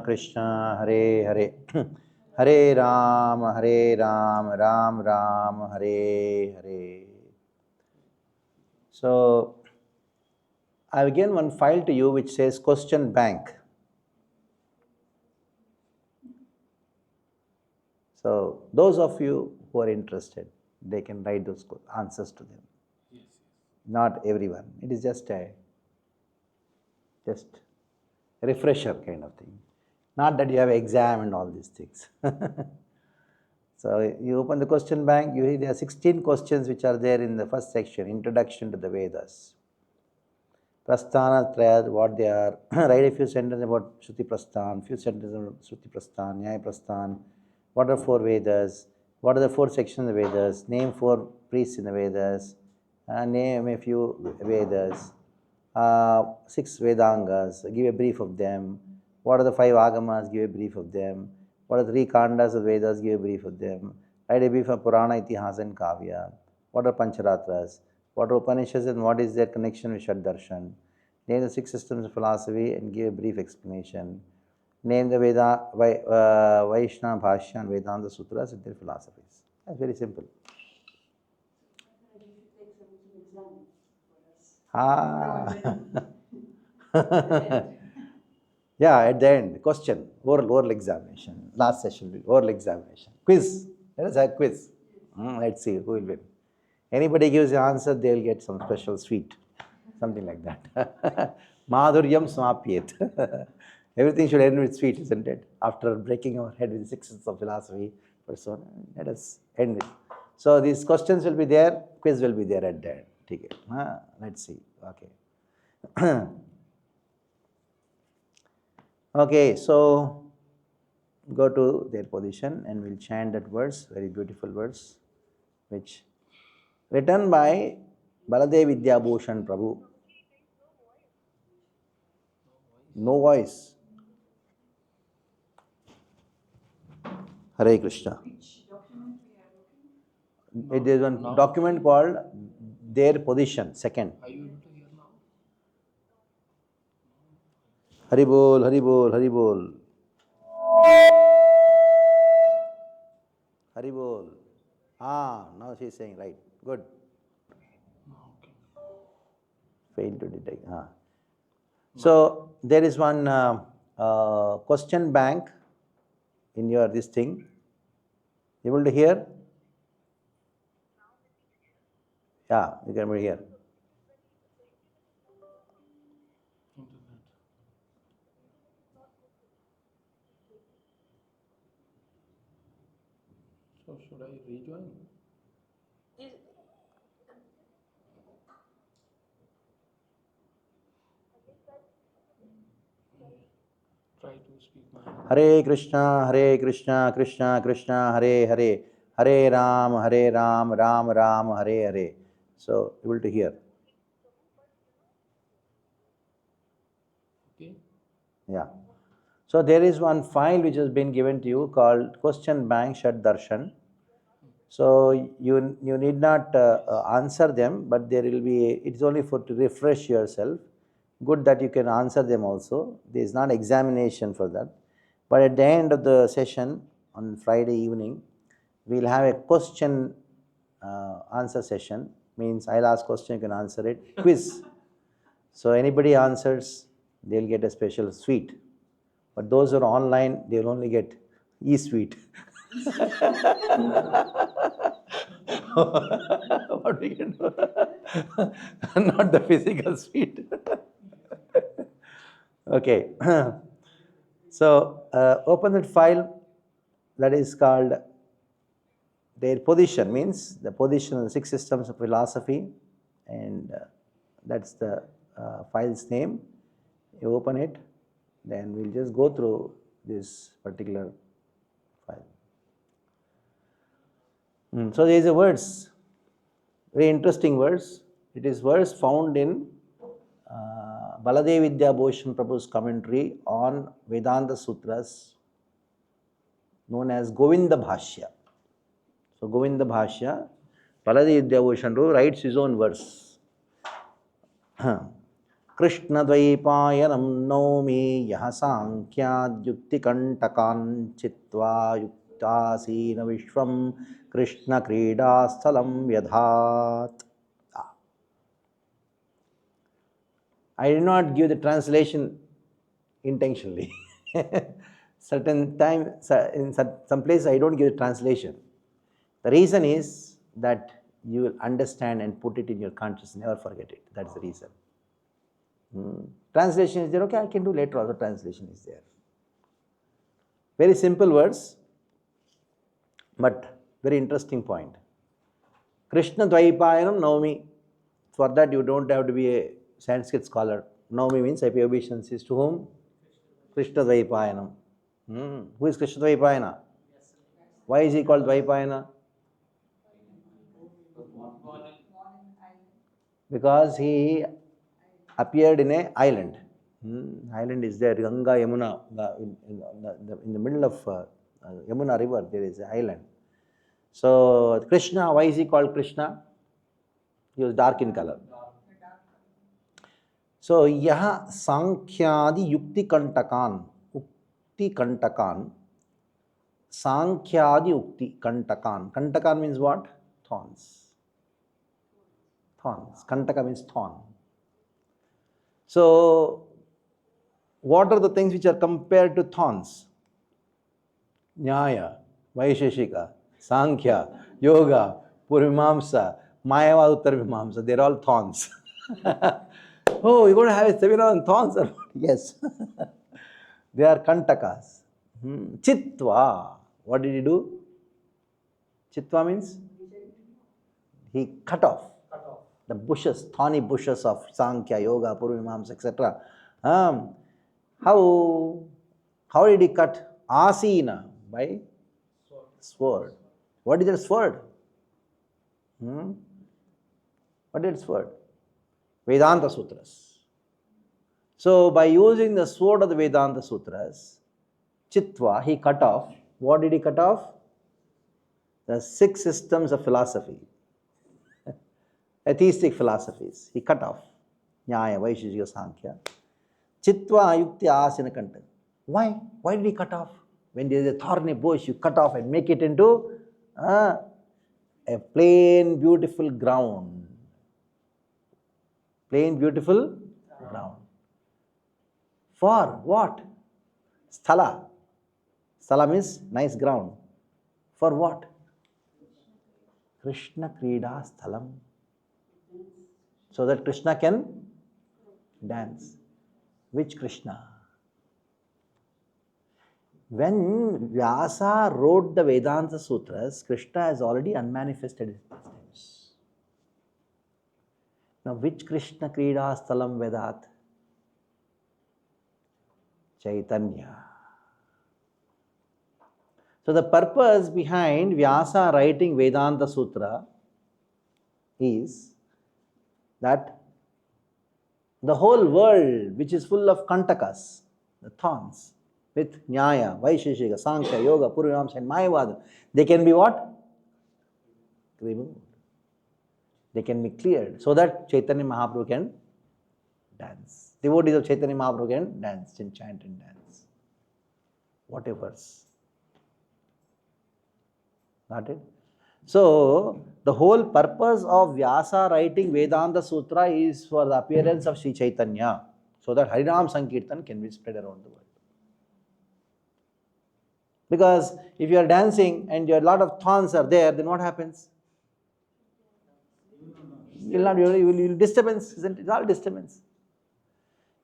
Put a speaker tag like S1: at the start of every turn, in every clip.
S1: Krishna Hare Hare Hare Ram, Ram Ram, Hare Hare. So, I have again one file to you which says question bank. So, those of you who are interested, they can write those answers to them. Yes. Not everyone. It is just a refresher kind of thing. Not that you have exam and all these things. So, you open the question bank, you see there are 16 questions which are there in the first section, Introduction to the Vedas. Prasthana, Trayad, what they are. Write a few sentences about Shruti Prasthan, few sentences about Shruti Prasthan, Nyaya Prasthan. What are 4 Vedas? What are the 4 sections of the Vedas? Name 4 priests in the Vedas. Name a few Vedas. 6 Vedangas. Give a brief of them. What are the 5 Agamas? Give a brief of them. What are the 3 Kandas of Vedas? Give a brief of them. Write a brief of Purana, Itihasa and Kavya. What are Pancharatras? What are Upanishads and what is their connection with Ṣad-darśana? Name the 6 systems of philosophy and give a brief explanation. Name the Vaishnava Bhashya and Vedanta Sutras and their philosophies. That's very simple. Yeah, at the end, question, oral examination. Last session will be oral examination. Quiz. Let us have quiz. Let's see who will win. Anybody gives the answer, they will get some special sweet. Something like that. Madhuryam smapyet. Everything should end with sweet, isn't it? After breaking our head with 6 systems of philosophy, so let us end it. So these questions will be there, quiz will be there at the end. Let's see. Okay. Okay, so go to their position and we'll chant that verse, very beautiful verse, which written by Baladev Vidyabhushan Prabhu. No voice. Hare Krishna. It is one document called Their Position, second. Are you able to hear now? Haribol, Haribol, Haribol. Haribol. Now she is saying right. Good. Failed to detect. So there is one question bank in your this thing. Able to hear? Yeah, you can hear.
S2: So should I rejoin? Try to speak my
S1: Hare Krishna, Krishna Krishna, Hare Hare, Hare Ram, Ram Ram, Hare Hare. So, able to hear.
S2: Okay.
S1: Yeah. So, there is one file which has been given to you called Question Bank Ṣad-darśana. So, you need not answer them, but there will be, it's only for to refresh yourself. Good that you can answer them also. There is not examination for that. But at the end of the session on Friday evening, we will have a question answer session. Means I'll ask question, you can answer it. Quiz. So anybody answers, they'll get a special sweet. But those who are online, they'll only get e-sweet. What we can do? Not the physical sweet. Okay. So open that file that is called Their Position, means the position of the 6 systems of philosophy, and that's the file's name. You open it, then we'll just go through this particular file. So there is a verse, very interesting verse. It is verse found in Baladev Vidyabhushan Prabhu's commentary on Vedanta Sutras, known as Govinda Bhashya. So Govinda Bhashya, Baladev Vidyabhushan Prabhu writes his own verse. Krishna Dvaipayanam Naumi Yaha Sankhyadyukti Kantakan Chitva Yuktasina Vishwam Krishna Krida Sthalam Vyadhat. I did not give the translation intentionally. Certain time, in some places I don't give the translation. The reason is that you will understand and put it in your consciousness, never forget it. That's the reason. Translation is there, okay, I can do later also, translation is there. Very simple words, but very interesting point. Krishna Dvaipayanam Naumi. For that you don't have to be a Sanskrit scholar. Naumi means I pay obeisances to whom? Krishna Dvaipayanam. Who is Krishna Dvaipayana? Why is he called Dvaipayana? Because he appeared in an island. Island is there, Ganga, Yamuna, in the middle of Yamuna river there is an island. So Krishna, why is he called Krishna? He was dark in color. So yaha Sankhyadi Yukti Kantakan, Ukti Kantakan, Sankhyadi Ukti Kantakan. Kantakan means what? Thorns. Thorns. Kantaka means thorn. So what are the things which are compared to thorns? Nyaya, Vaisheshika, Sankhya, Yoga, Purvimamsa, Mayava Uttarvimamsa, they're all thorns. Oh, you're going to have a seminar on thorns? Yes. They are Kantakas. Chitva. What did he do? Chitva means? He cut off the bushes, thorny bushes of Sankhya, Yoga, Purvimamsa, etc. How did he cut? Asina, by sword. What is that sword? What is that sword? Vedanta Sutras. So by using the sword of the Vedanta Sutras, Chitva, he cut off. What did he cut off? The 6 systems of philosophy. Atheistic philosophies. He cut off. Nyaya, Vaisheshika, Sankhya. Chitva Yukti Asina Kanta. Why? Why did he cut off? When there is a thorny bush, you cut off and make it into a plain, beautiful ground. Plain, beautiful ground. For what? Sthala. Sthala means nice ground. For what? Krishna Krida Sthalam. So that Krishna can dance. Which Krishna? When Vyasa wrote the Vedanta Sutras, Krishna has already unmanifested his presence. Now, which Krishna Krida Sthalam Vedat? Chaitanya. So, the purpose behind Vyasa writing Vedanta Sutra is that the whole world, which is full of Kantakas, the thorns, with Nyaya, Vaisheshika, Sankhya, Yoga, Purvimamsa and Mayavada, they can be what? Removed. They can be cleared so that Chaitanya Mahaprabhu can dance. Devotees of Chaitanya Mahaprabhu can dance and chant and dance. What a verse. Got it? So, the whole purpose of Vyasa writing Vedanta Sutra is for the appearance of Sri Chaitanya, so that Harinam Sankirtan can be spread around the world. Because if you are dancing and a lot of thorns are there, then what happens? You will disturbance, isn't it? It's all disturbance.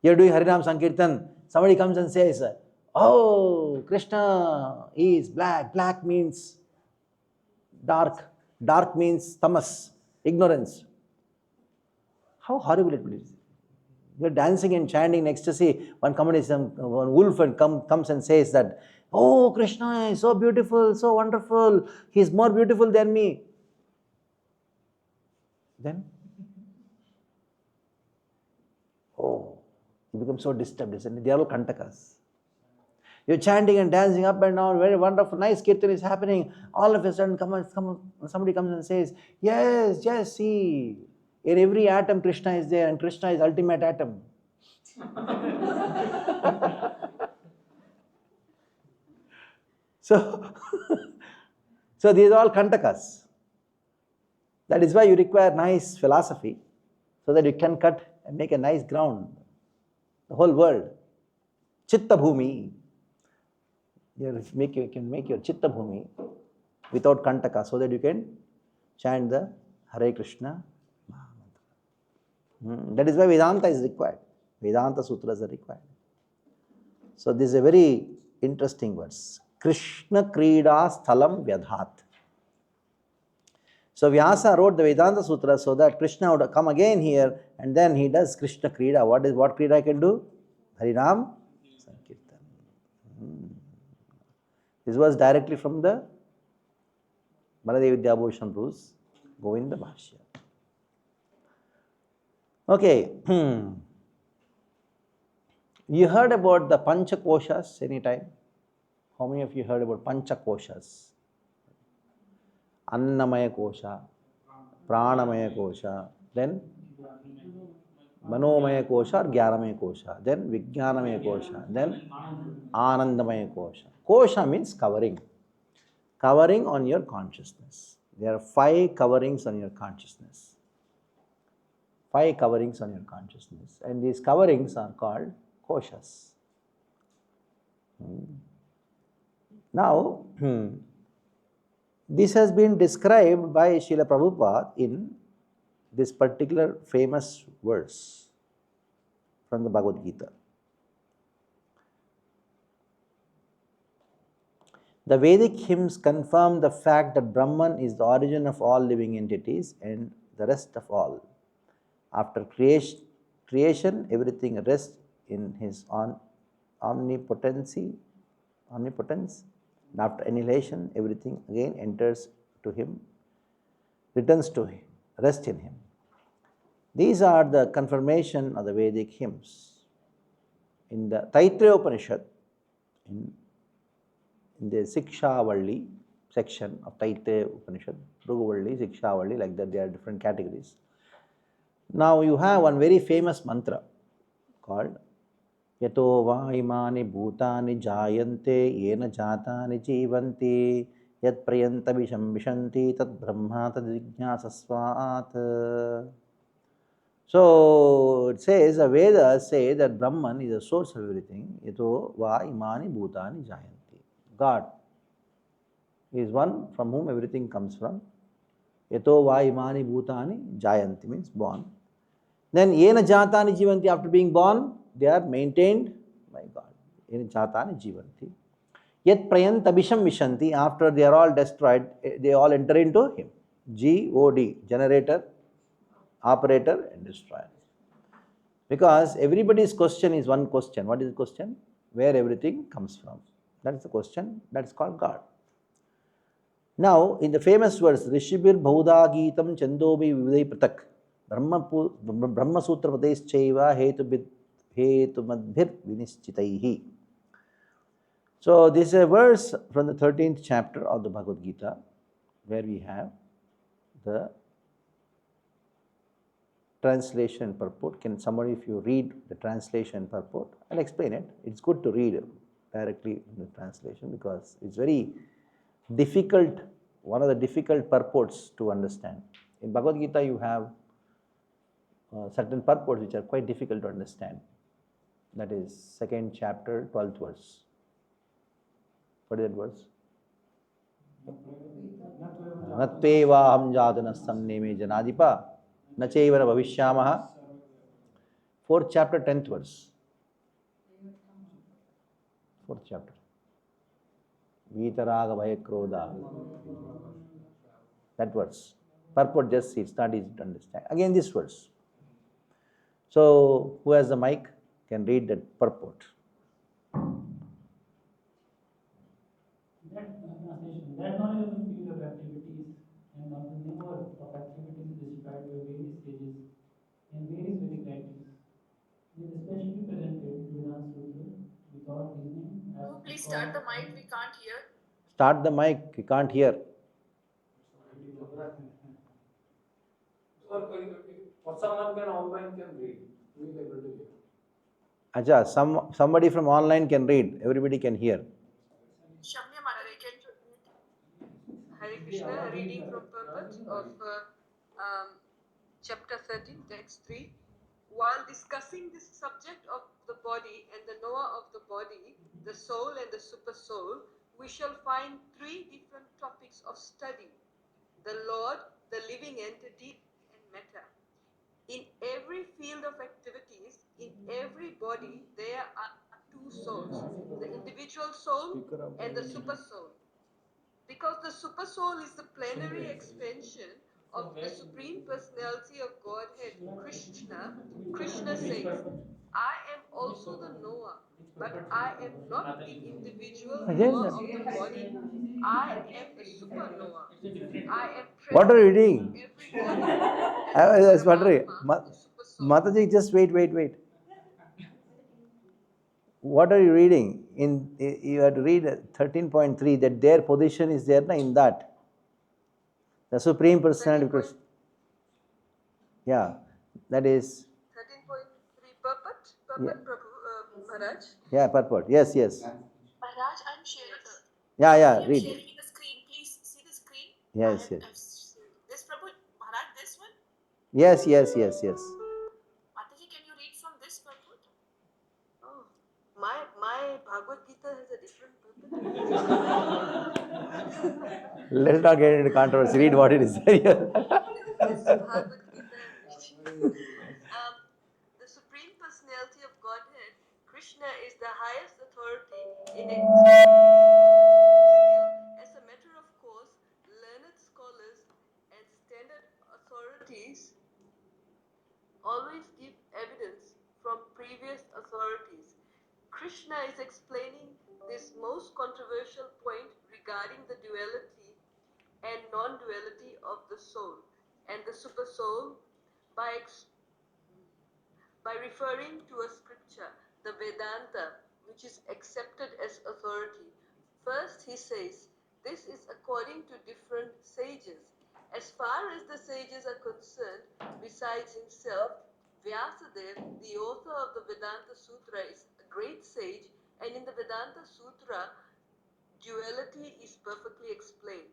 S1: You are doing Harinam Sankirtan, somebody comes and says, oh, Krishna is black, black means dark, dark means tamas, ignorance. How horrible it is. You are dancing and chanting in ecstasy, one wolf and comes and says that, oh, Krishna is so beautiful, so wonderful, he is more beautiful than me. Then, oh, you become so disturbed, isn't it? They are all Kantakas. You're chanting and dancing up and down, very wonderful, nice kirtan is happening. All of a sudden, somebody comes and says, yes, see, in every atom Krishna is there and Krishna is ultimate atom. So, so these are all kantakas. That is why you require nice philosophy, so that you can cut and make a nice ground. The whole world. Chitta bhumi. You can make your chitta bhumi without kantaka, so that you can chant the Hare Krishna Mahamantra. That is why Vedanta is required. Vedanta sutras are required. So this is a very interesting verse. Krishna Krida Sthalam Vyadhat. So Vyasa wrote the Vedanta Sutra so that Krishna would come again here, and then he does Krishna Krida. What Krida I can do? Harinam Sankirtan. This was directly from the Baladev Vidyabhushan Bruce Govinda Bhashya. Okay. You heard about the Pancha Koshas anytime? How many of you heard about Pancha Koshas? Annamaya Kosha, Pranamaya Kosha, then Manomaya Kosha or Jnanamaya Kosha, then Vijnanamaya Kosha, then Anandamaya Kosha. Kosha means covering. Covering on your consciousness. There are 5 coverings on your consciousness. 5 coverings on your consciousness. And these coverings are called koshas. Now, this has been described by Srila Prabhupada in this particular famous verse from the Bhagavad Gita. The Vedic hymns confirm the fact that Brahman is the origin of all living entities and the rest of all. After creation, everything rests in his omnipotence. And after annihilation, everything again enters to him, returns to him, rests in him. These are the confirmation of the Vedic hymns. In the Taittiriya Upanishad, in the Sikshavalli section of Taittiriya Upanishad, Bhruguvalli, Sikshavalli, like that, there are different categories. Now you have one very famous mantra called Yato va imani bhutani jayante yena jatani jivanti yat prayanta visham vishanti tad brahma tad vijñāsasvāt. So it says, the Vedas say that Brahman is the source of everything. Yato va imani bhutani jayanti. God is one from whom everything comes from. Yato va imani bhutani jayanti means born. Then yena jatani jivanti, after being born, they are maintained by God. Yena jatani jivanti. Yet prayant abhisham vishanti, after they are all destroyed, they all enter into him. G-O-D, generator, operator and destroyer. Because everybody's question is one question. What is the question? Where everything comes from. That is the question. That is called God. Now, in the famous verse, Rishibir Bhauda Geetam Chandobi Vividai Pratak Brahma Sutra Pradesh Chaiva Hetumadbhir Vinischitaihi. So, this is a verse from the 13th chapter of the Bhagavad Gita, where we have the translation purport. Can somebody, if you read the translation purport, I'll explain it. It's good to read directly in the translation because it's very difficult, one of the difficult purports to understand. In Bhagavad Gita, you have certain purports which are quite difficult to understand. That is 2nd chapter, 12th verse. What is that verse? Natvevaham jadanastam neme janadipa nachevara bhavishyamaha. 4th chapter, 10th verse. 4th chapter. Vitaraga bhaya krodha. That verse. Purport just see, it's not easy to understand. Again this verse. So, who has the mic can read that purport.
S3: That knowledge of the field of activities and of the number of activities described by various sages in various Vedic writings is especially presented in Vedanta Sutra without reasoning.
S4: Please start the mic, we can't hear.
S1: Start the mic, we can't hear.
S2: Or someone can online can read. We will able to hear.
S1: Acha, somebody from online can read, everybody can hear.
S4: Shamya Mataji, can you read? Hare Krishna, reading from purport of chapter 13, text 3. While discussing this subject of the body and the knower of the body, the soul and the super soul, we shall find three different topics of study: the Lord, the living entity, and matter. In every field of activities, in every body, there are two souls, the individual soul and the super soul. Because the super soul is the plenary expansion of the Supreme Personality of Godhead, Krishna, Krishna says, I am also the knower, but I am not the individual knower of the body. I am the super knower. I am
S1: What are you
S4: present
S1: reading?
S4: in every body.
S1: I
S4: as
S1: was wondering.
S4: Paramatma, the super soul.
S1: Mataji, just wait. What are you reading? You have to read 13.3, that their position is there in that. The Supreme Personality of Krishna. Yeah, that is.
S4: 13.3 purport, Prabhu, Maharaj.
S1: Yeah, purport. Yes.
S4: Maharaj, I'm sharing.
S1: Yeah,
S4: I'm
S1: read.
S4: sharing the screen. Please see the screen.
S1: Yes.
S4: This Prabhu, Maharaj, this one.
S1: Yes.
S4: Mataji, can you read from this purport? Oh, my Bhagavad Gita has a different purport.
S1: Let's not get into controversy. Read what it is.
S4: This Bhagavad Gita the Supreme Personality of Godhead, Krishna, is the highest authority in as a matter of course, learned scholars and standard authorities always give evidence from previous authorities. Krishna is explaining this most controversial point regarding the duality and non-duality of the soul and the super soul by referring to a scripture, the Vedanta, which is accepted as authority. First, he says, this is according to different sages. As far as the sages are concerned, besides himself, Vyasadeva, the author of the Vedanta Sutra, is a great sage, and in the Vedanta Sutra, duality is perfectly explained.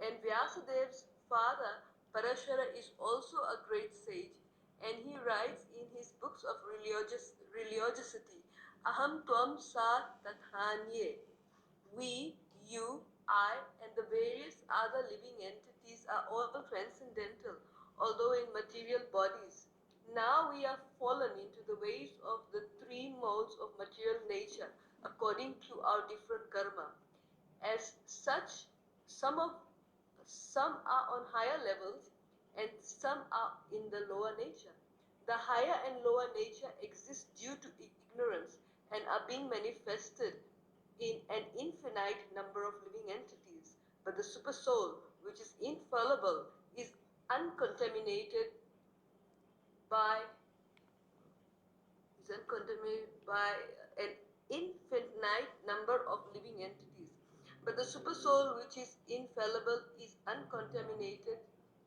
S4: And Vyasadev's father, Parashara, is also a great sage, and he writes in his books of religiosity, Aham Tvam Sa Tathanye. We, you, I, and the various other living entities are all transcendental, although in material bodies. Now we are fallen into the ways of the three modes of material nature, according to our different karma. As such, some are on higher levels and some are in the lower nature. The higher and lower nature exist due to ignorance and are being manifested in an infinite number of living entities. But the super soul, which is infallible, is uncontaminated by an infinite number of living entities. But the super soul, which is infallible, is uncontaminated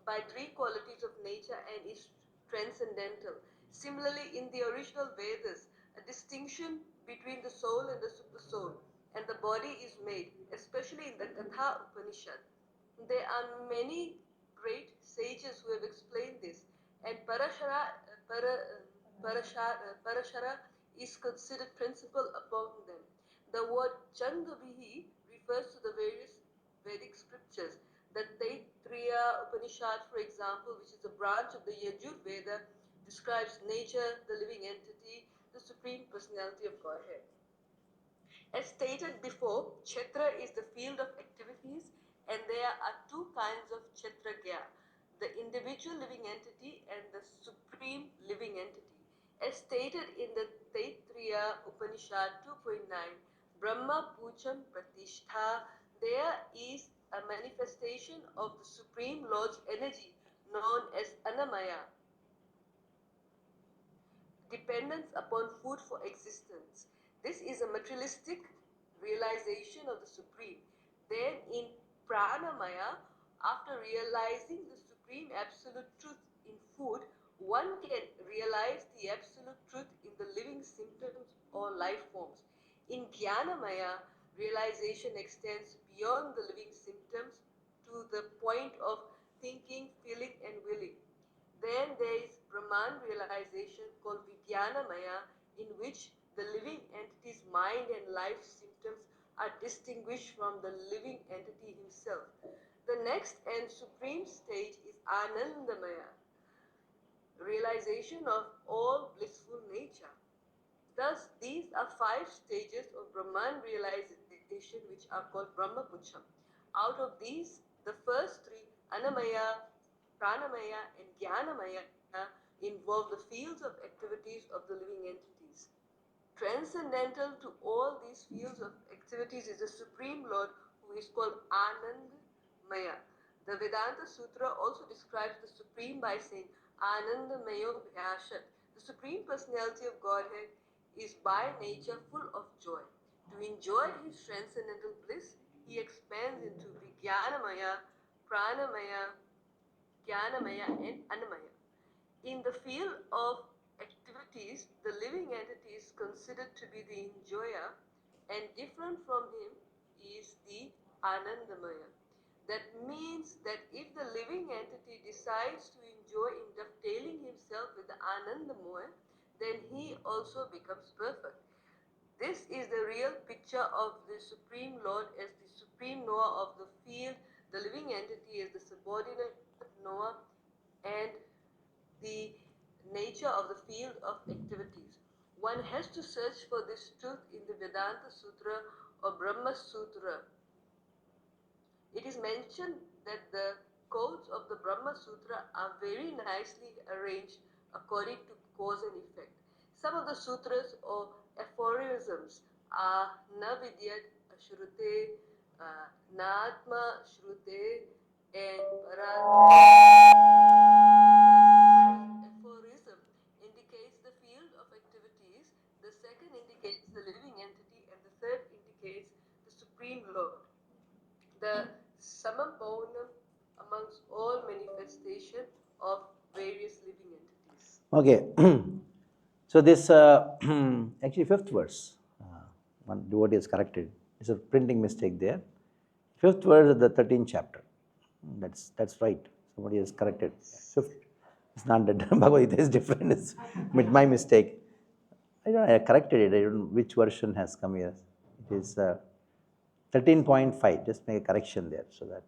S4: by three qualities of nature and is transcendental. Similarly, in the original Vedas, a distinction between the soul and the super soul and the body is made, especially in the Katha Upanishad. There are many great sages who have explained this, and Parashara is considered principal among them. The word Changavihi refers to the various Vedic scriptures. The Day-2 Upanishad, for example, which is a branch of the Yajur Veda, describes nature, the living entity, the Supreme Personality of Godhead. As stated before, Kshetra is the field of activities, and there are two kinds of Kshetragya, the individual living entity and the supreme living entity. As stated in the Taittiriya Upanishad 2.9, Brahma Pucham Pratishtha, there is a manifestation of the Supreme Lord's energy known as Anamaya, dependence upon food for existence. This is a materialistic realization of the Supreme. Then in Pranamaya, after realizing the Supreme Absolute Truth in food, One can realize the absolute truth in the living symptoms or life forms. In Jnanamaya, realization extends beyond the living symptoms to the point of thinking, feeling, and willing. Then there is Brahman realization called Vijnanamaya, in which the living entity's mind and life symptoms are distinguished from the living entity himself. The next and supreme stage is Anandamaya, realization of all blissful nature. Thus, these are 5 stages of Brahman realization which are called Brahmapucham. Out of these, the first 3, Anamaya, Pranamaya, and Jnanamaya, involve the fields of activities of the living entities. Transcendental to all these fields of activities is the Supreme Lord, who is called Anandamaya. The Vedanta Sutra also describes the Supreme by saying Anandamayo Vyashat. The Supreme Personality of Godhead is by nature full of joy. To enjoy his transcendental bliss, he expands into Vijnanamaya, Pranamaya, Jnanamaya, and Anamaya. In the field of activities, the living entity is considered to be the enjoyer, and different from him is the Anandamaya. That means that if the living entity decides to enjoy in dovetailing himself with the Anandamaya, then he also becomes perfect. This is the real picture of the Supreme Lord as the supreme knower of the field, the living entity as the subordinate knower, and the nature of the field of activities. One has to search for this truth in the Vedanta Sutra or Brahma Sutra. It is mentioned that the codes of the Brahma Sutra are very nicely arranged according to cause and effect. Some of the sutras or aphorisms are Na Vidyat Ashrute, Natma Shrute, and aphorism indicates the field of activities, the second indicates the living entity, and the third indicates the Supreme Lord. The Samabonam amongst all manifestation of various living entities.
S1: Okay. So this actually 5th verse, one devotee has corrected. It's a printing mistake there. 5th verse of the 13th chapter. That's right. Somebody has corrected. 5th. It's not that Bhagavad Gita is different. It's my mistake. I corrected it. I don't know which version has come here. It is 13.5. Just make a correction there so that.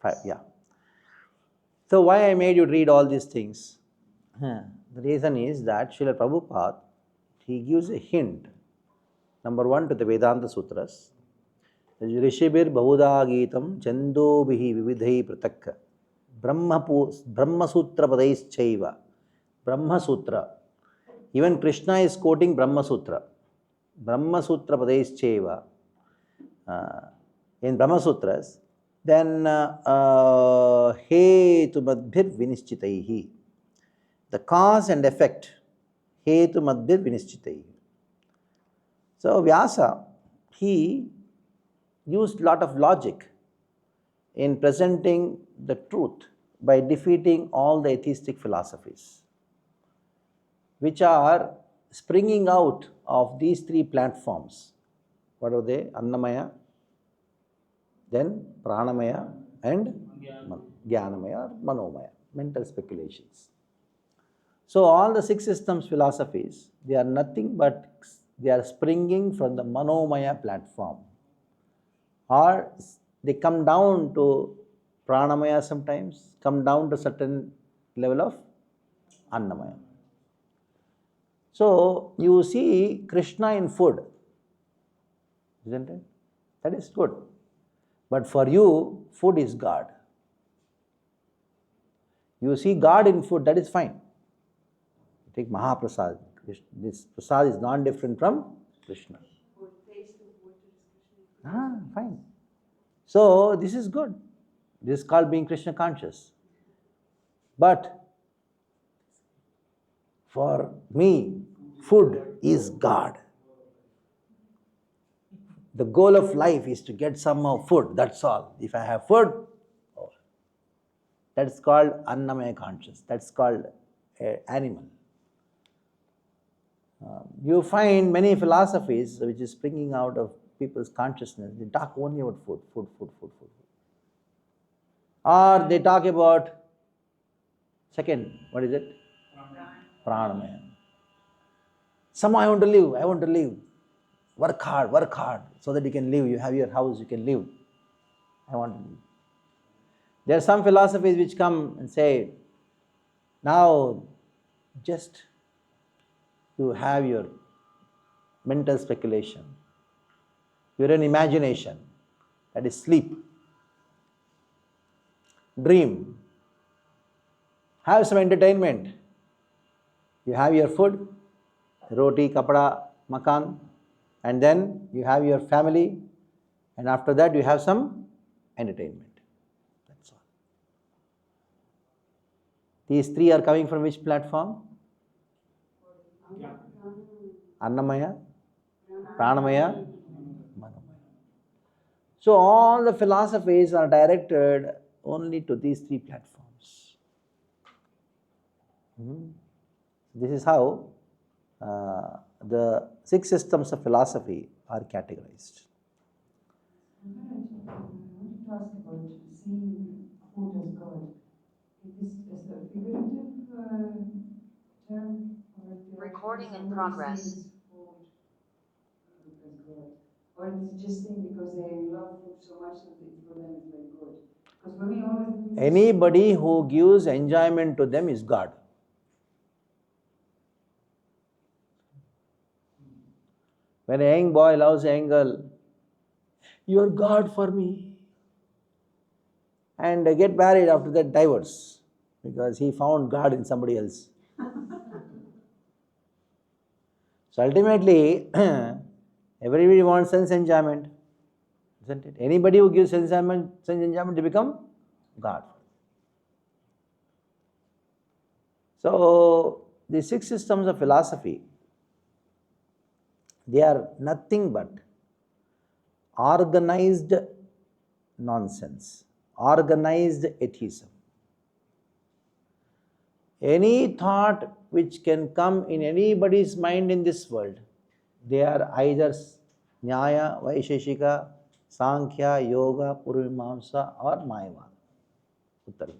S4: 13.5.
S1: Yeah. So why I made you read all these things? The reason is that Srila Prabhupada, he gives a hint. Number 1 to the Vedanta Sutras. Rishibir Bahuda Gitam Chando Bihi Vividhai Pratak Brahma Sutra Padais Chaiva. Brahma Sutra. Even Krishna is quoting Brahma Sutra. Brahma Sutra Padais Chaiva. In Brahma Sutras, then Hetu Madbhir Vinischitaihi. The cause and effect. Hetu Madbhir Vinischitaihi. So Vyasa, he used a lot of logic in presenting the truth by defeating all the atheistic philosophies, which are springing out of these 3 platforms. What are they? Annamaya, then Pranamaya, and Jnanamaya or Manomaya, mental speculations. So all the 6 systems philosophies, they are nothing but they are springing from the Manomaya platform, or they come down to Pranamaya sometimes, come down to certain level of Annamaya. So you see Krishna in food, isn't it? That is good. But for you, food is God. You see God in food, that is fine. Take Mahaprasad. This prasad is not different from Krishna. Fine. So this is good. This is called being Krishna conscious. But for me, food is God. The goal of life is to get some more food, that's all. If I have food, That's called Annamaya conscious. That's called animal. You find many philosophies which is springing out of people's consciousness. They talk only about food. Or they talk about second, what is it? Pranamaya. Somehow I want to live. Work hard, so that you can live. You have your house, you can live. I want to live. There are some philosophies which come and say, now just you have your mental speculation, your own imagination, that is sleep. Dream. Have some entertainment. You have your food, roti, kapda, makan, and then you have your family, and after that you have some entertainment. That's all. These three are coming from which platform? Annamaya, Pranamaya, Manomaya. So all the philosophies are directed only to these three platforms. This is how the 6 systems of philosophy are categorized.
S5: I wanted to ask about seeing food as God. Is this a figurative term? Or
S6: Recording in
S5: somebody
S6: progress.
S5: sees food as God? Or is it just saying because they love food so much that for them it's like God? Because for me, always the things
S1: Anybody who gives enjoyment to them is God. When a young boy loves a young girl, you are God for me. And get married, after that divorce, because he found God in somebody else. So ultimately, everybody wants sense enjoyment, isn't it? Anybody who gives sense enjoyment, they become God. So the 6 systems of philosophy, they are nothing but organized nonsense, organized atheism. Any thought which can come in anybody's mind in this world, they are either Nyaya, Vaisheshika, Sankhya, Yoga, Purvamamsa or Mayavada, Uttarvamamsa.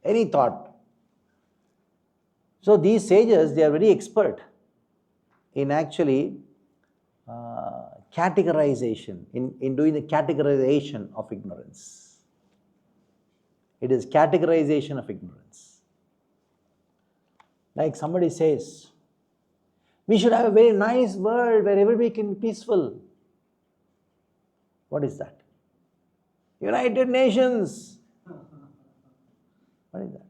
S1: Any thought. So these sages, they are very expert in actually categorization, in doing the categorization of ignorance. It is categorization of ignorance. Like somebody says, we should have a very nice world where everybody can be peaceful. What is that? United Nations. What is that?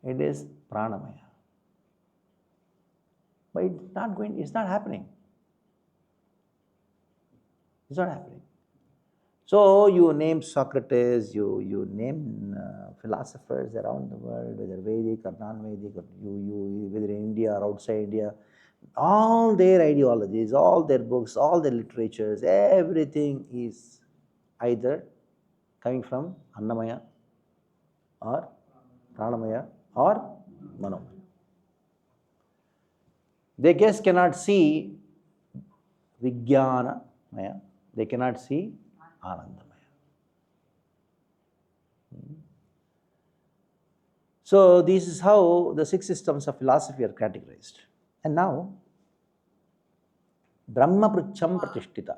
S1: It is Pranamaya. But it's not happening. It's not happening. So you name Socrates, you name philosophers around the world, whether Vedic or non-Vedic, or whether in India or outside India, all their ideologies, all their books, all their literatures, everything is either coming from Annamaya or Pranamaya or Manomaya. They just cannot see Vijnana Maya, they cannot see Anandamaya. So this is how the 6 systems of philosophy are categorized. And now, Brahma Prucham Pratishtita.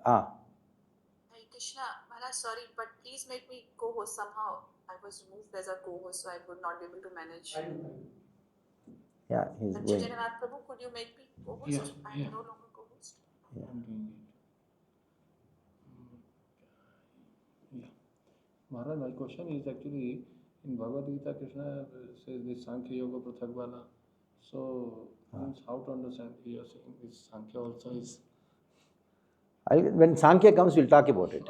S6: Hey Krishna, Maharaj, sorry, but please make me co-host somehow. I was removed as a co-host, so I would not be able to manage.
S1: Yeah, he's
S6: And
S1: going.
S6: Chaitanya Prabhu, could you make me co-host?
S2: Yeah.
S6: I'm no longer co-host.
S1: Yeah.
S2: I'm doing it. Yeah. Maharaj, my question is actually in Bhagavad Gita, Krishna says this Sankhya Yoga Prathakvala. So, means how to understand? You are saying this Sankhya also is.
S1: When Sankhya comes, we'll talk about it.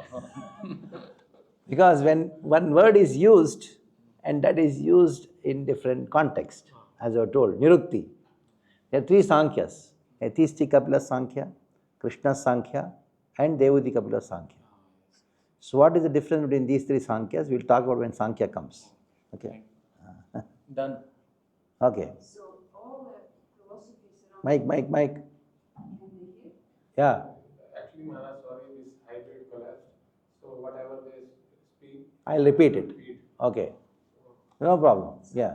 S1: Because when one word is used, and that is used in different context, as I have told, Nirukti. There are 3 Sankhyas: Atheistic Kapila Sankhya, Krishna Sankhya, and Devoti Kapila Sankhya. So what is the difference between these three Sankhyas? We'll talk about when Sankhya comes. Okay.
S2: Done.
S1: Okay.
S5: So all the philosophies around
S1: Mike.
S5: can they hear?
S1: Yeah.
S2: Actually, Maharaj, sorry, this hybrid collapsed. So whatever they speak,
S1: I'll repeat it.
S2: repeat.
S1: Okay. No problem. Yeah.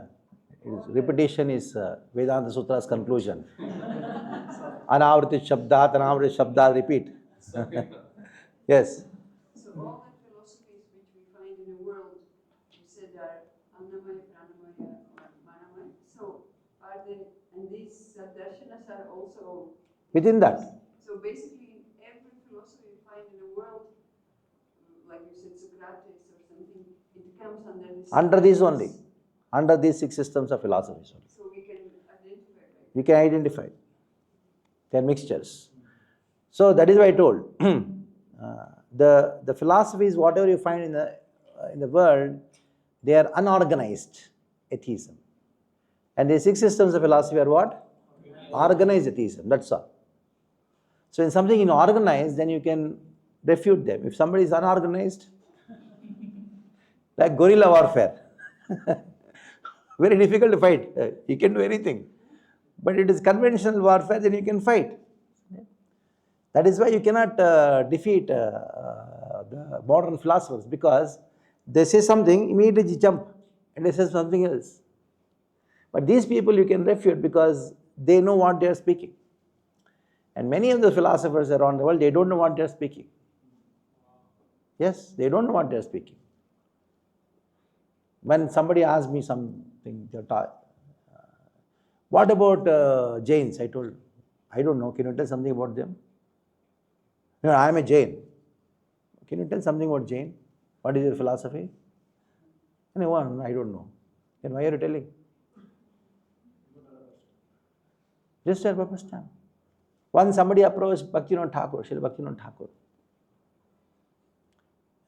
S1: Repetition is Vedanta Sutra's conclusion. Anavriti Shabdat, repeat. Yes.
S5: So all the philosophies which we find in the world, you said are Annamaya, Pranamaya, or Manamaya. So are they, and these Ṣad-darshanas are also
S1: Within that.
S5: So basically, in every philosophy you find in the world, like you said, Socrates or something, it comes under this.
S1: Under these only. Under these 6 systems of philosophies only.
S5: So we can identify. Right?
S1: We can identify. They are mixtures. So that is why I told. The philosophies, whatever you find in the world, they are unorganized atheism. And the 6 systems of philosophy are what? Organized atheism. That's all. So in something inorganized, then you can refute them. If somebody is unorganized, like guerrilla warfare, very difficult to fight. You can do anything. But it is conventional warfare, then you can fight. That is why you cannot defeat the modern philosophers, because they say something, immediately jump, and they say something else. But these people you can refute because they know what they are speaking. And many of the philosophers around the world, they don't know what they are speaking. Yes, they don't know what they are speaking. When somebody asks me something, what about Jains? I told, I don't know. Can you tell something about them? No, I am a Jain. Can you tell something about Jain? What is your philosophy? And I don't know. Then why are you telling? Just tell purpose time. Once somebody approached Bhaktivinoda Thakur, Srila Bhaktivinoda Thakur.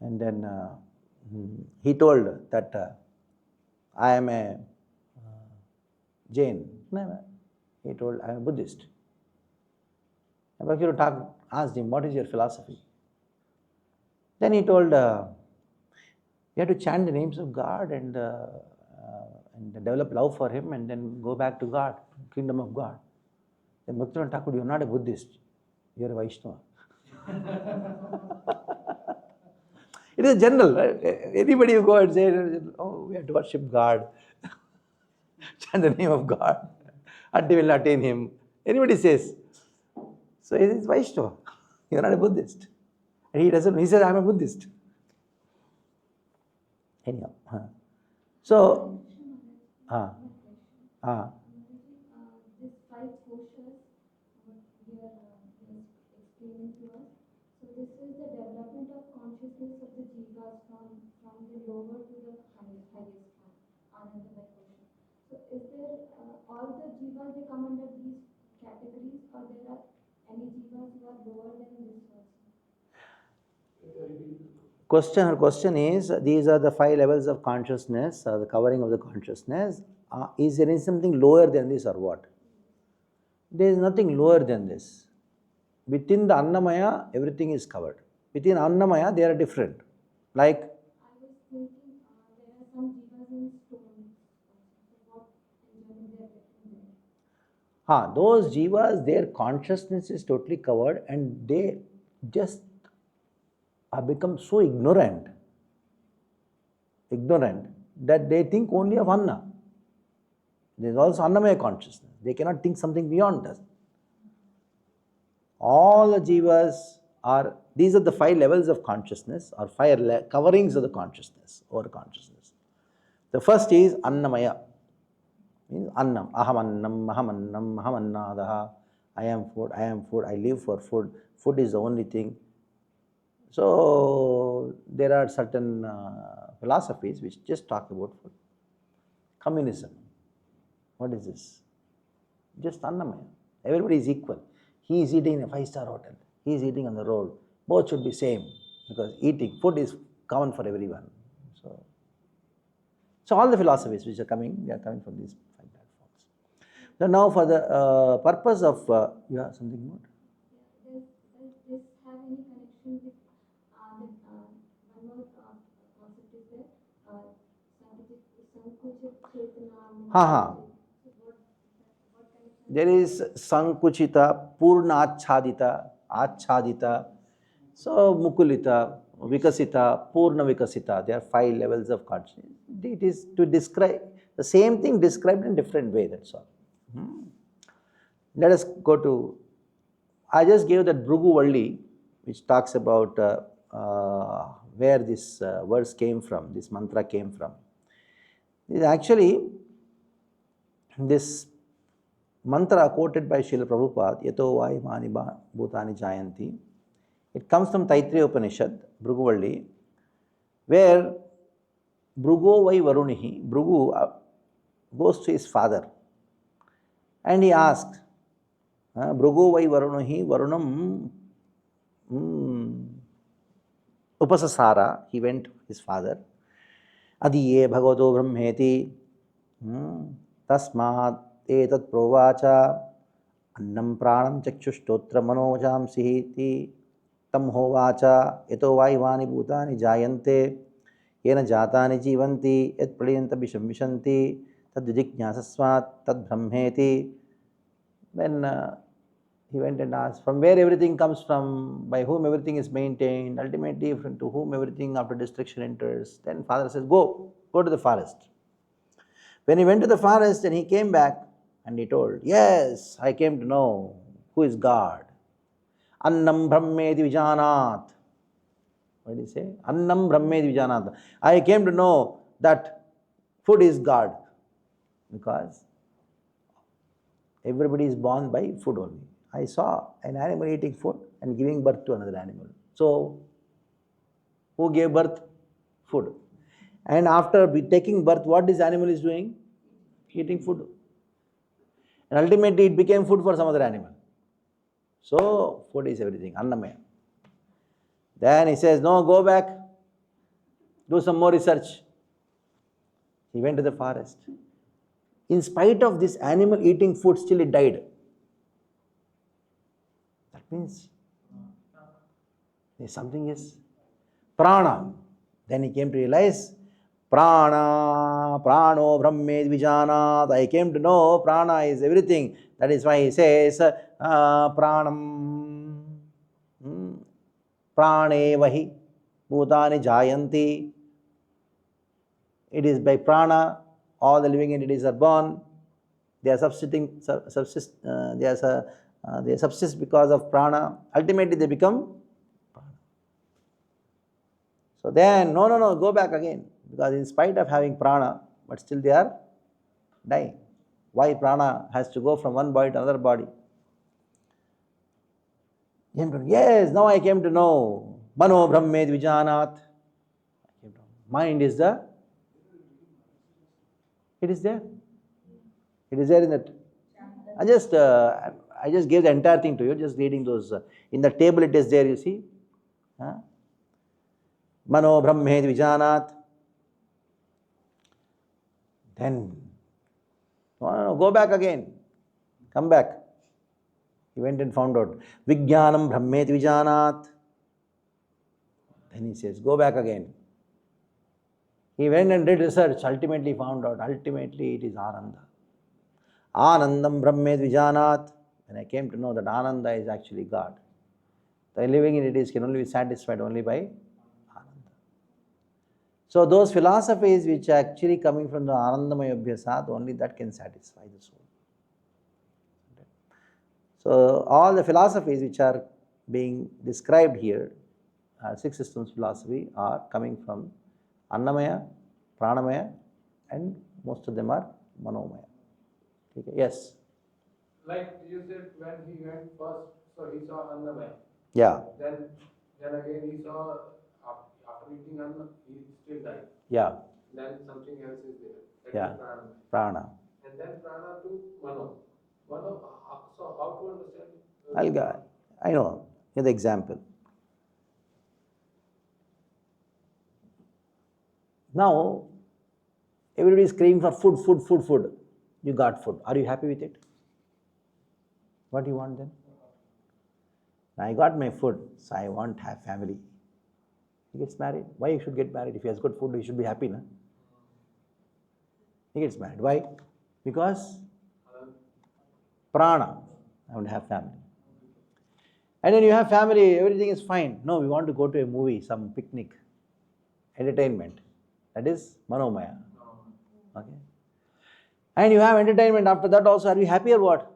S1: And then he told that I am a Jain. No, he told I am a Buddhist. And Bhaktivinoda Thakur asked him, what is your philosophy? Then he told, you have to chant the names of God and develop love for Him and then go back to God, kingdom of God. Then Bhaktivinoda Thakur, you are not a Buddhist, you are a Vaishnava. It is general, right? Anybody who go and say, oh, we have to worship God, chant the name of God, until we will attain Him. Anybody says. So he is Vaishnava, you are not a Buddhist. And he doesn't, he says, I am a Buddhist. Anyhow. So,
S7: This 5 koshas, what we are explaining to us. So this is the development of consciousness of the jivas from the lower to the highest one, Anandamaya kosha. So is there all the jivas they come under these categories, or there are any jivas who are lower than this also?
S1: her question is, these are the 5 levels of consciousness, the covering of the consciousness. Is there something lower than this or what? There is nothing lower than this. Within the Annamaya, everything is covered. Within Annamaya, they are different. Like?
S7: I was thinking there are some jivas in stone. So what in general they are getting there?
S1: Those jivas, their consciousness is totally covered and they just have become so ignorant that they think only of Anna. There is also Annamaya consciousness. They cannot think something beyond that. All the jivas are, these are the 5 levels of consciousness or 5 coverings of the consciousness or consciousness. The first is Annamaya. Means Annam, Aham Annadaha. I am food, I live for food. Food is the only thing. So there are certain philosophies which just talk about food. Communism. What is this? Just Annamaya. Everybody is equal. He is eating in a 5-star hotel. He is eating on the road. Both should be same because food is common for everyone. So all the philosophies which are coming, they are coming from these 5 platforms. So now for the purpose of, you have something more?
S7: Does this have any connection with one
S1: Ha ha. There is Sankuchita, Purna Achadita, so Mukulita, Vikasita, Purna Vikasita. There are 5 levels of consciousness. It is to describe the same thing described in different way, that's all. Let us go to, I just gave that Bhrugu Valli, which talks about where this verse came from, this mantra came from. It is actually this mantra quoted by Srila Prabhupada, Yato vai mani bhutani jayanti. It comes from Taittiriya Upanishad, Bhrugu Valli, where Bhrugo vai varunihi, Bhrugu goes to his father and he asked, Bhrugo vai varunihi, varunam upasasara, he went to his father, adiye bhagavato brahmeti, tasmat etat provacha, annam pranam chakshushotra manojamsihi ti tam hovacha, yato vaivani bhutani jayante, yena jatani jivanti, yat praliyanta vishamvishanti, tad vijijñasasvat, tad brahmeti. When he went and asked, from where everything comes from, by whom everything is maintained, ultimately to whom everything after destruction enters, then father says, go to the forest. When he went to the forest and he came back and he told, yes, I came to know who is God. Annam brahmeti vijanat. What did he say? Annam brahmeti vijanat. I came to know that food is God, because everybody is born by food only. I saw an animal eating food and giving birth to another animal. So, who gave birth? Food. And after taking birth, what this animal is doing? Eating food. And ultimately it became food for some other animal. So, food is everything, annamaya. Then he says, no, go back, do some more research. He went to the forest. In spite of this animal eating food, still it died. That means there's something is prana. Then he came to realize, prana, prano brahmed vijanat. I came to know prana is everything. That is why he says, pranam, prane vahi, bhutani jayanti. It is by prana, all the living entities are born. They are they subsist because of prana. Ultimately they become prana. So then, no, go back again. Because in spite of having prana, but still they are dying. Why prana has to go from one body to another body? Yes, now I came to know. Mano brahmed vijanat. Mind is the, it is there. It is there in that. I just gave the entire thing to you, just reading those. In the table it is there, you see. Mano brahmed vijanat. Then, no, go back again. Come back. He went and found out. Vijnanam brahmed vijanat. Then he says, go back again. He went and did research, ultimately found out, ultimately it is Ananda. Anandam brahmed vijanat. When I came to know that Ananda is actually God. The living entities can only be satisfied only by Ananda. So those philosophies which are actually coming from the Anandamaya Abhyasat, only that can satisfy the soul. So all the philosophies which are being described here, 6 systems philosophy, are coming from Annamaya, Pranamaya, and most of them are Manomaya. Okay. Yes?
S2: Like you said, when he went first, so he saw Annamaya.
S1: Yeah.
S2: Then again he saw, after eating Anna, he still died.
S1: Yeah.
S2: Then something else is there. That
S1: Yeah.
S2: is
S1: Prana.
S2: And then prana to mano. So how to understand?
S1: I know. Here's the example. Now, everybody is craving for food. You got food. Are you happy with it? What do you want then? I got my food, so I want to have family. He gets married. Why you should get married? If he has good food, he should be happy, na? He gets married. Why? Because prana, I want to have family. And then you have family, everything is fine. No, we want to go to a movie, some picnic, entertainment. That is manomaya. Okay. And you have entertainment after that also. Are you happy or what?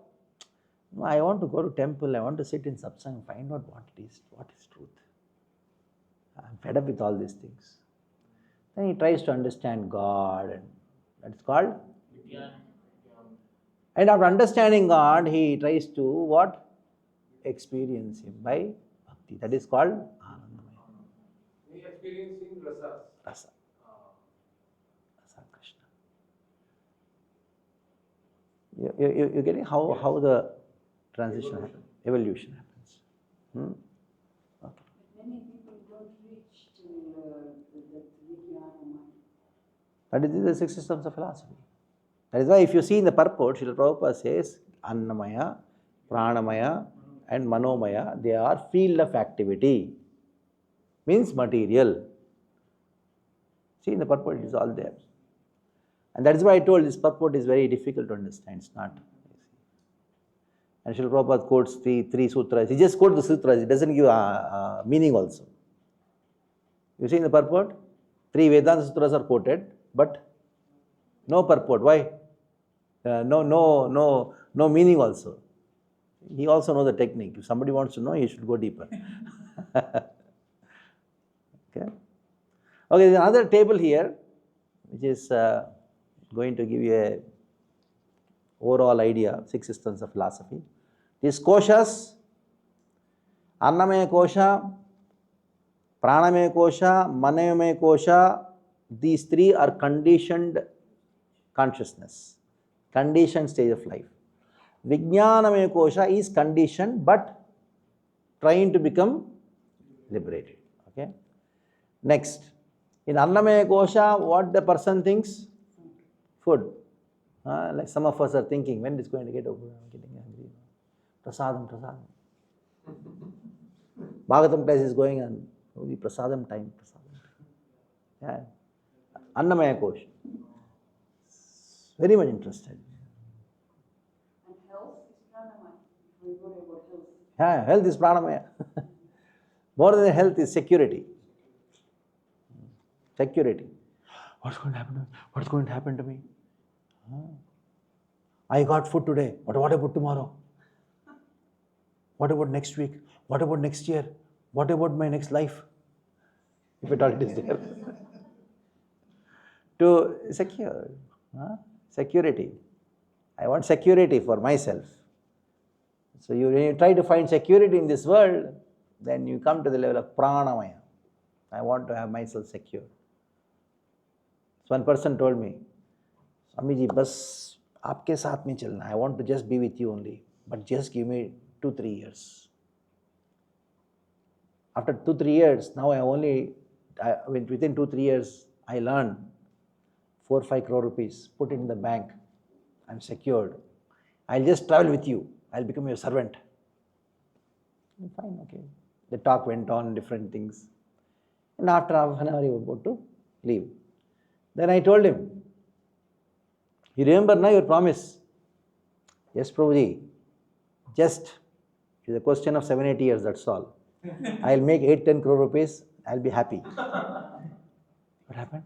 S1: No, I want to go to temple, I want to sit in satsang, find out what it is, what is truth. I'm fed up with all these things. Then he tries to understand God, and that's called? And after understanding God, he tries to what? Experience Him by Bhakti. That is called Anandamaya.
S2: He experiencing rasas.
S1: Rasa. Rasa Krishna. You're getting how the transition happens, evolution happens. Okay.
S5: Many people don't reach to that Vijnana mind.
S1: That is the six systems of philosophy. That is why if you see in the purport, Srila Prabhupada says, Annamaya, Pranamaya and Manomaya, they are field of activity. Means material. See in the purport it is all there. And that is why I told this purport is very difficult to understand. It's not. And Srila Prabhupada quotes three sutras. He just quotes the sutras. It doesn't give meaning also. You see in the purport, 3 Vedanta sutras are quoted, but no purport. Why? No meaning also. He also knows the technique. If somebody wants to know, he should go deeper. Okay. Okay, there's another table here, which is going to give you a overall idea, 6 systems of philosophy. These koshas, Annamaya kosha, Pranamaya kosha, Manamaya kosha, these 3 are conditioned consciousness, conditioned stage of life. Vijnanamaya kosha is conditioned but trying to become liberated. Okay. Next, in Annamaya kosha, what the person thinks? Food. Like some of us are thinking, when is going to get over? I'm getting hungry. Prasadam. Bhagavatam class is going on. Only prasadam time. Yeah. Annamaya kosha. Very much interested.
S5: And health is pranamaya. We worry about health.
S1: Yeah, health is pranamaya. More than health is security. Security. What's going to happen to me? What's going to happen to me? I got food today, but what about tomorrow? What about next week? What about next year? What about my next life? If at all it is there. To secure. Security. I want security for myself. So when you try to find security in this world, then you come to the level of pranamaya. I want to have myself secure. So one person told me, Swamiji, bas aapke saath mein chalna. I want to just be with you only, but just give me 2-3 years. After 2-3 years, now within 2-3 years, I learned 4-5 crore rupees, put it in the bank. I'm secured. I'll just travel with you. I'll become your servant. Fine, okay. The talk went on, different things. And after half an hour, he was about to leave. Then I told him, you remember now your promise? Yes, Prabhuji. Just, it's a question of 7-8 years, that's all. I'll make 8-10 crore rupees, I'll be happy. What happened?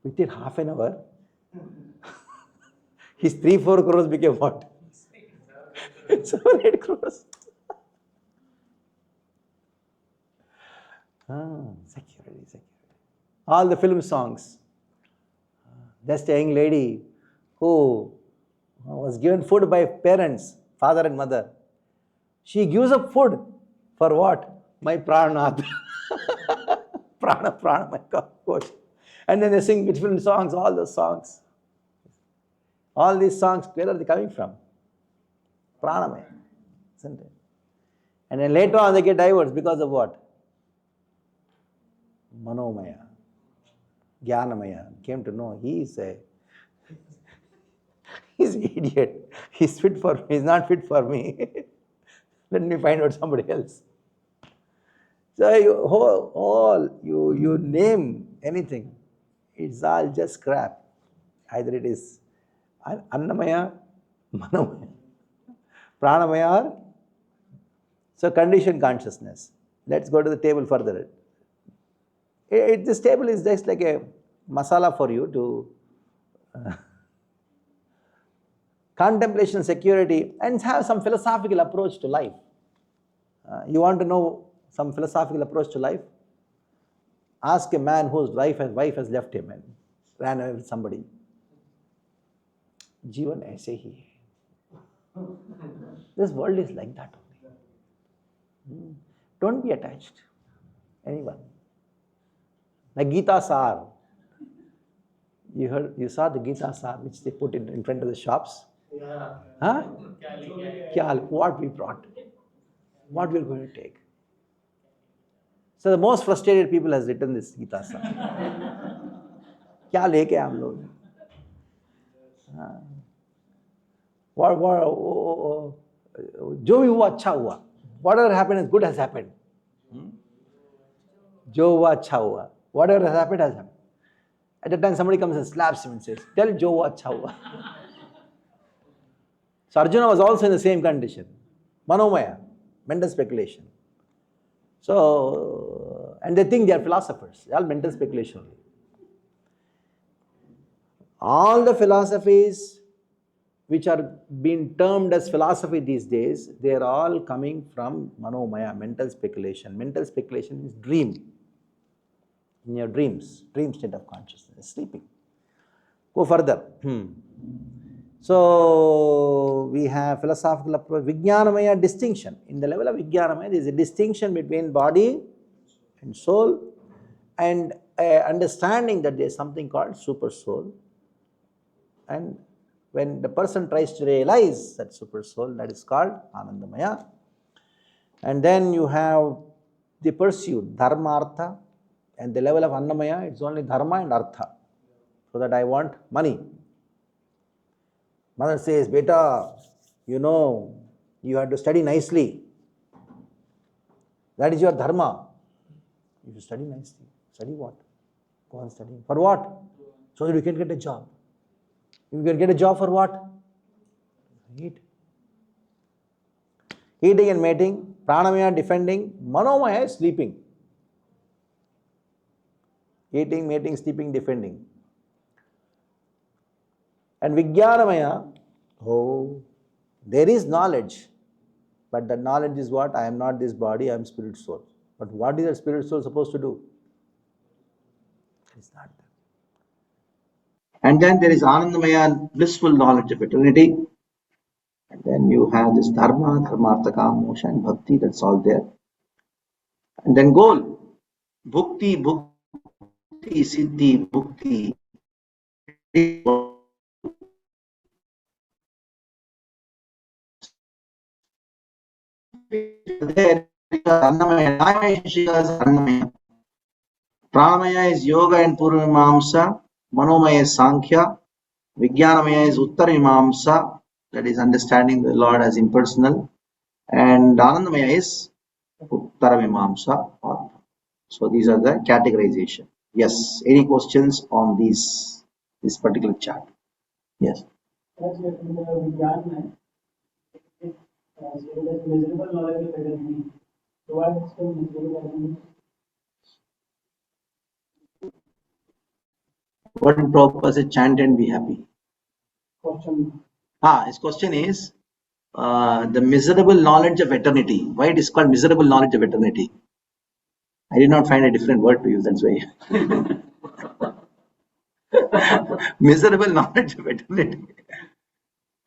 S1: Within half an hour, his 3-4 crores became what? 7-8 crores. Security. All the film songs. Just a young lady who was given food by parents, father and mother. She gives up food for what? My pranath. Prana, my coach. And then they sing different songs, all those songs. All these songs, where are they coming from? Pranamaya, isn't it? And then later on they get divorced because of what? Manomaya, Jnanamaya. Came to know he's an idiot. He's not fit for me. Let me find out somebody else. So you name anything, it's all just crap. Either it is Annamaya, Manomaya, Pranamaya or? So conditioned consciousness. Let's go to the table further. This table is just like a masala for you to contemplation, security, and have some philosophical approach to life. You want to know some philosophical approach to life? Ask a man whose wife has left him and ran away with somebody. Jeevan aise hi hai. This world is like that only. Don't be attached. Anyone. Like Gita Sar. You saw the Gita Sar which they put in front of the shops?
S2: Yeah.
S1: Huh? What we brought. What we are going to take. So the most frustrated people has written this Gita Sar. क्या लेके हम लोग? जो भी हुआ अच्छा हुआ. Whatever happened is good has happened. जो हुआ अच्छा हुआ. Whatever has happened has happened. At that time somebody comes and slaps him and says, tell जो हुआ अच्छा हुआ. So Arjuna was also in the same condition. Manomaya, mental speculation. So, and they think they are philosophers. They are mental speculation. All the philosophies which are being termed as philosophy these days, they are all coming from Manomaya, mental speculation. Mental speculation is dream. In your dreams, dream state of consciousness, sleeping. Go further. So, we have philosophical approach, Vijnanamaya distinction. In the level of Vijnanamaya, there is a distinction between body and soul, and understanding that there is something called super soul. And when the person tries to realize that super soul, that is called Anandamaya. And then you have the pursuit, Dharma Artha. And the level of Annamaya, it's only Dharma and Artha. So that I want money. Mother says, Beta, you know, you have to study nicely. That is your Dharma. You should study nicely. Study what? Go on studying. For what? So that you can get a job. You can get a job for what? Eat. Eating and mating, Pranamaya defending, Manomaya is sleeping. Eating, mating, sleeping, defending. And Vijnanamaya, there is knowledge. But the knowledge is what? I am not this body, I am spirit soul. But what is a spirit soul supposed to do? It's not that. And then there is Anandamaya, blissful knowledge of eternity. And then you have this Dharma, Dharmartha, Kama, Moksha, and Bhakti, that's all there. And then goal, Bhukti, Siddhi, Bhukti. There, Pranamaya is Yoga and Purvamamsa, Manomaya is Sankhya, Vijnanamaya is Uttaramamsa, that is understanding the Lord as impersonal, and Anandamaya is Uttaramamsa. So these are the categorization. Yes, any questions on this particular chart? Yes.
S3: As in the Vijnana, measurable knowledge of eternity. So what is the measurable eternity?
S1: What did Prabhupada say? Chant and be happy.
S3: Question.
S1: His question is the miserable knowledge of eternity. Why it is called miserable knowledge of eternity? I did not find a different word to use, that's why. Miserable knowledge of eternity.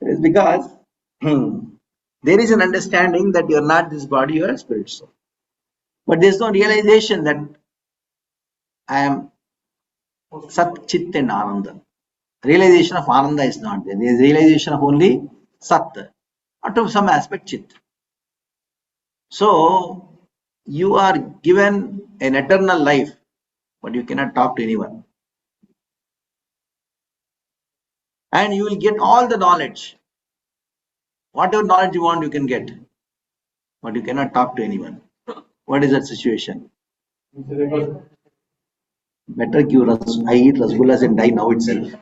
S1: It is because there is an understanding that you are not this body, you are a spirit soul. But there is no realization that I am Sat, Chit and Ananda. Realization of Ananda is not there. There is realization of only Sat, or to some aspect Chit. So, you are given an eternal life, but you cannot talk to anyone. And you will get all the knowledge. Whatever knowledge you want, you can get. But you cannot talk to anyone. What is that situation? Better give I eat rasgullas and die now itself,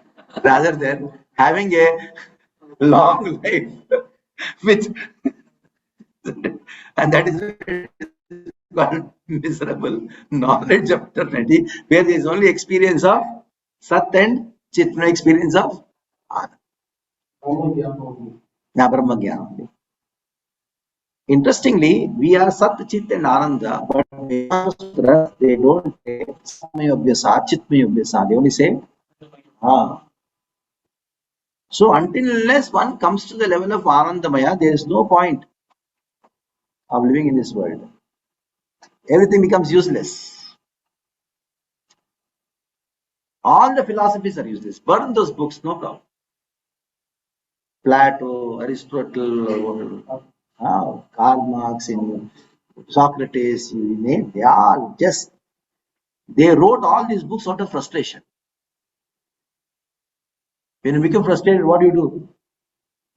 S1: rather than
S8: having a long life with, and that is called miserable knowledge of eternity, where there is only experience of Sat and Chit, no experience of Brahma Jnana. Interestingly, we are Sat, Chit and Ananda, but they don't say Satmayobhyasa, Chitmayobhyasa. They only say So until unless one comes to the level of Anandamaya, there is no point of living in this world. Everything becomes useless. All the philosophies are useless. Burn those books, no problem. Plato, Aristotle, Karl Marx, Socrates, you name, they are just, they wrote all these books out of frustration. When you become frustrated, what do?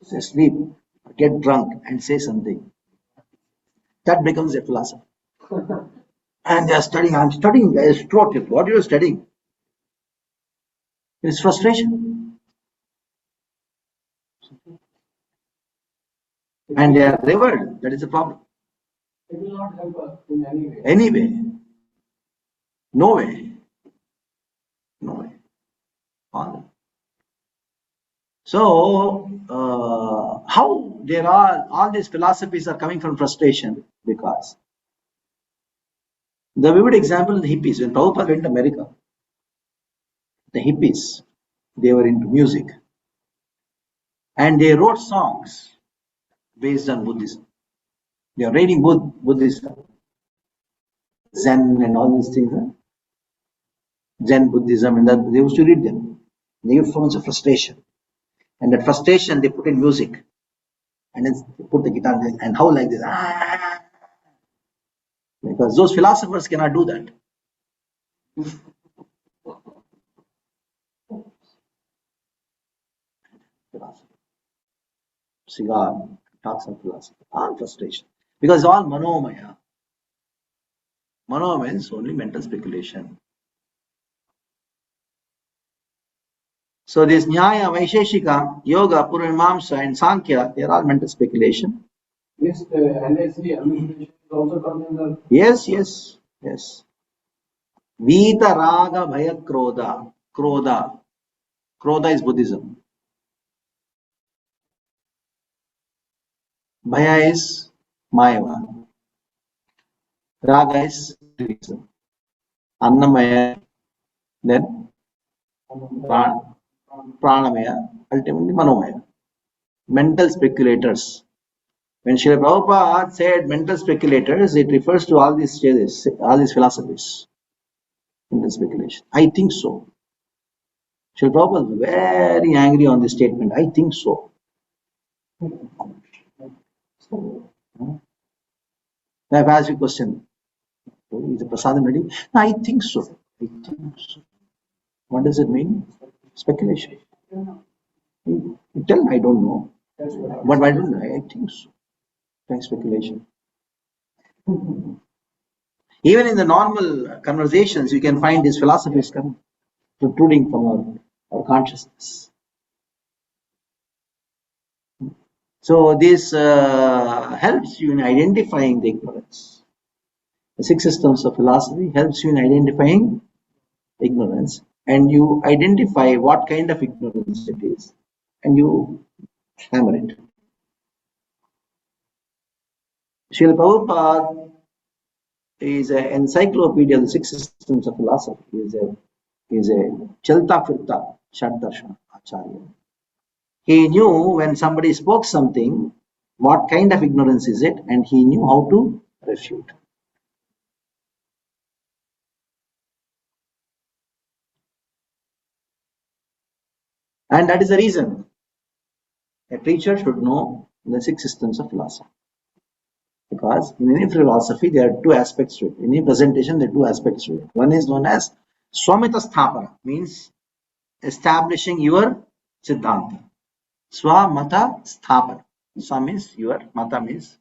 S8: Say sleep, get drunk and say something. That becomes a philosophy. And they are studying, I'm studying Aristotle. What are you studying? It's frustration. And they are revered. That is the problem.
S2: It will not help us in any way.
S8: Any way. No way. No way. So, how there are all these philosophies are coming from frustration? Because the vivid example of the hippies, when Prabhupada went to America, the hippies, they were into music and they wrote songs based on Buddhism. They are reading Buddhism, Zen and all these things, Zen Buddhism, and that they used to read them. They used so much of frustration, and that frustration they put in music, and then they put the guitar there, and how like this, because those philosophers cannot do that. Cigar talks of philosophy, all frustration, because all manomaya. Mano means only mental speculation. So this Nyaya, Vaisheshika, Yoga, Purvamamsa and Sankhya, they are all mental speculation.
S2: This LSD hallucination is also coming under.
S8: Yes. Vita Raga Bhaya Krodha. Krodha is Buddhism. Bhaya is Mayava. Raga is Buddhism. Annamaya, then Pranamaya, ultimately Manomaya. Mental speculators. When Srila Prabhupada said mental speculators, it refers to all these stages, all these philosophies. Mental speculation. I think so. Srila Prabhupada was very angry on this statement. I think so. I've asked you a question. Is the prasadam ready? No, I think so. I think so. What does it mean? Speculation. You tell me, I don't know. But I don't know. I think so. Speculation. Even in the normal conversations, you can find these philosophies coming, protruding from our consciousness. So this helps you in identifying the ignorance. The 6 systems of philosophy helps you in identifying ignorance, and you identify what kind of ignorance it is, and you hammer it. Srila Prabhupada is an encyclopedia of the 6 systems of philosophy. He is a Chalta Firta Ṣad-darśana Acharya. He knew when somebody spoke something, what kind of ignorance is it, and he knew how to refute. And that is the reason a teacher should know the 6 systems of philosophy. Because in any philosophy, there are 2 aspects to it. In any presentation, there are 2 aspects to it. One is known as Swamita Sthapana, means establishing your Siddhanta. Swamata Sthapana. Swa means your, Mata means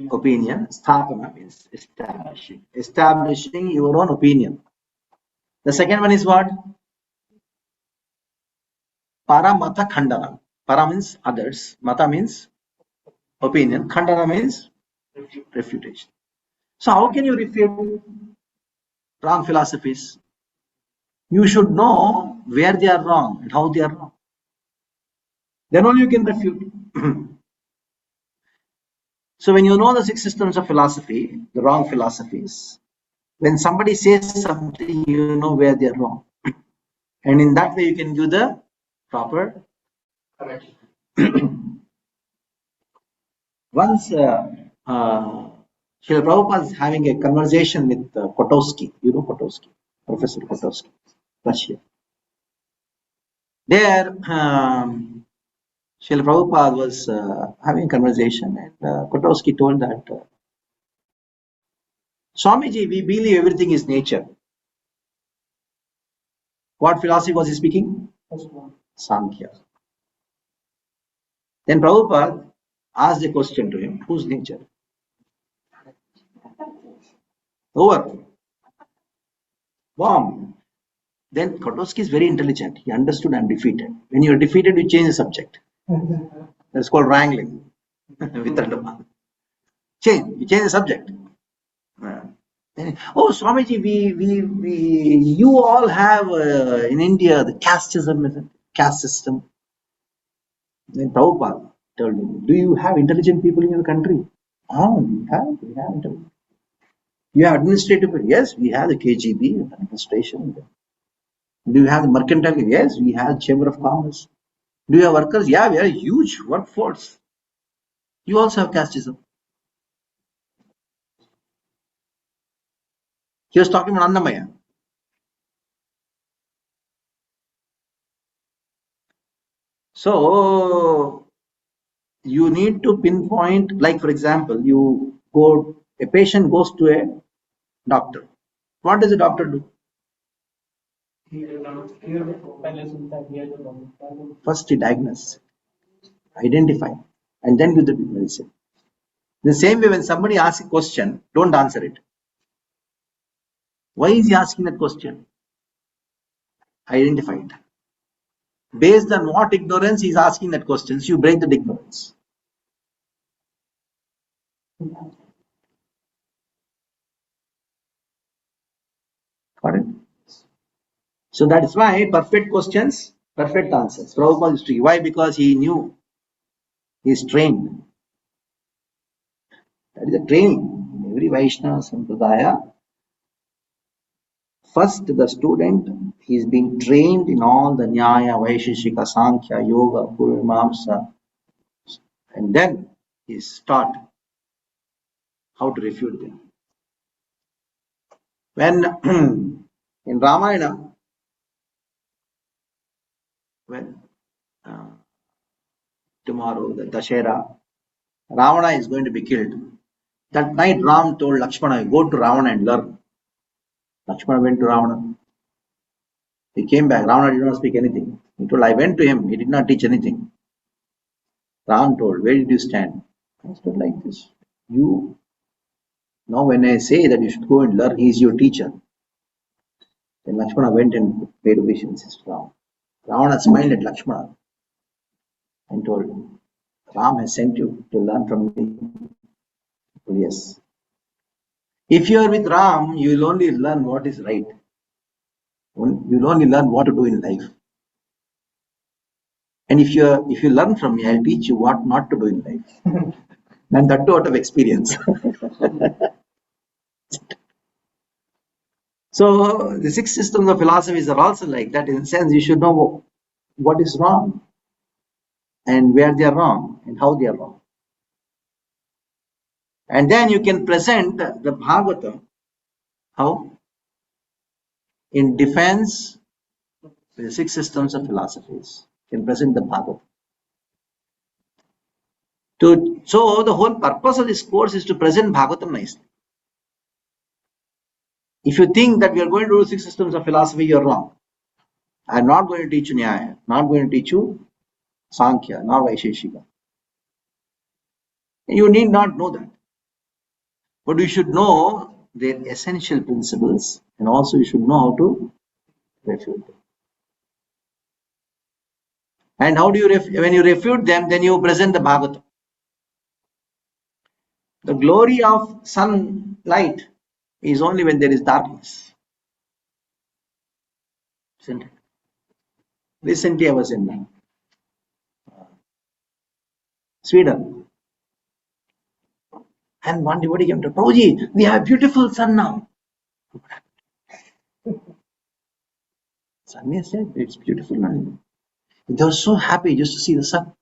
S8: opinion, Sthapana means establishing. Establishing your own opinion. The second one is what? Paramata Khandana. Para means others, mata means opinion, Khandana means refutation. So how can you refute wrong philosophies? You should know where they are wrong and how they are wrong. Then only you can refute. So when you know the 6 systems of philosophy, the wrong philosophies, when somebody says something, you know where they are wrong. And in that way, you can give the proper correction. Once Srila Prabhupada is having a conversation with Kotowski. You know Kotowski, Professor Kotowski, Russia. There, Srila Prabhupada was having a conversation, and Kotowski told that, Swamiji, we believe everything is nature. What philosophy was he speaking? Sankhya. Then Prabhupada asked a question to him, whose nature? Over. Bomb. Then Kotowski is very intelligent. He understood I'm defeated. When you are defeated, you change the subject. That's called wrangling. Vrindavana. You change the subject. Oh, Swamiji, you all have in India the caste system. Then Prabhupada told him, do you have intelligent people in your country? Oh, we have intelligent. You have administrative people? Yes, we have the KGB administration. Do you have the mercantile? Yes, we have Chamber of Commerce. Do you have workers? Yeah, we have a huge workforce. You also have casteism. He was talking about Annamaya. So you need to pinpoint, like for example, a patient goes to a doctor. What does the doctor do? First he diagnoses, identify, and then give the medicine. The same way, when somebody asks a question, don't answer it. Why is he asking that question? Identify it. Based on what ignorance he is asking that question, so you break the ignorance. Got it? So that is why perfect questions, perfect answers. Prabhupada is tricky. Why? Because he knew. He is trained. That is a training. In every Vaishnava Sampradaya, first the student is being trained in all the Nyaya, Vaisheshika, Sankhya, Yoga, Purvamamsa, and then he is taught how to refute them. When in Ramayana, when tomorrow, the Dashera, Ravana is going to be killed. That night Ram told Lakshmana, go to Ravana and learn. Lakshmana went to Ravana. He came back. Ravana did not speak anything. He told, I went to him. He did not teach anything. Ram told, where did you stand? I stood like this. You, now when I say that you should go and learn, he is your teacher. Then Lakshmana went and paid obeisance to Ram. Ravana smiled at Lakshmana and told him, Ram has sent you to learn from me. Yes. If you are with Ram, you will only learn what is right. You will only learn what to do in life. And if you learn from me, I'll teach you what not to do in life. And that too out of experience. So the 6 systems of philosophies are also like that. In a sense, you should know what is wrong and where they are wrong and how they are wrong. And then you can present the Bhagavatam, how? In defense of the 6 systems of philosophies. You can present the Bhagavatam. So the whole purpose of this course is to present Bhagavatam nicely. If you think that we are going to do 6 systems of philosophy, you are wrong. I am not going to teach you Nyaya, not going to teach you Sankhya, nor Vaisheshika. You need not know that. But you should know their essential principles, and also you should know how to refute them. And how do you, when you refute them, then you present the Bhagavatam. The glory of sunlight is only when there is darkness. Isn't it? Recently I was in Sweden, and one devotee came to Prabhuji, we have beautiful sun now. Sunny said, it's beautiful now. They were so happy just to see the sun.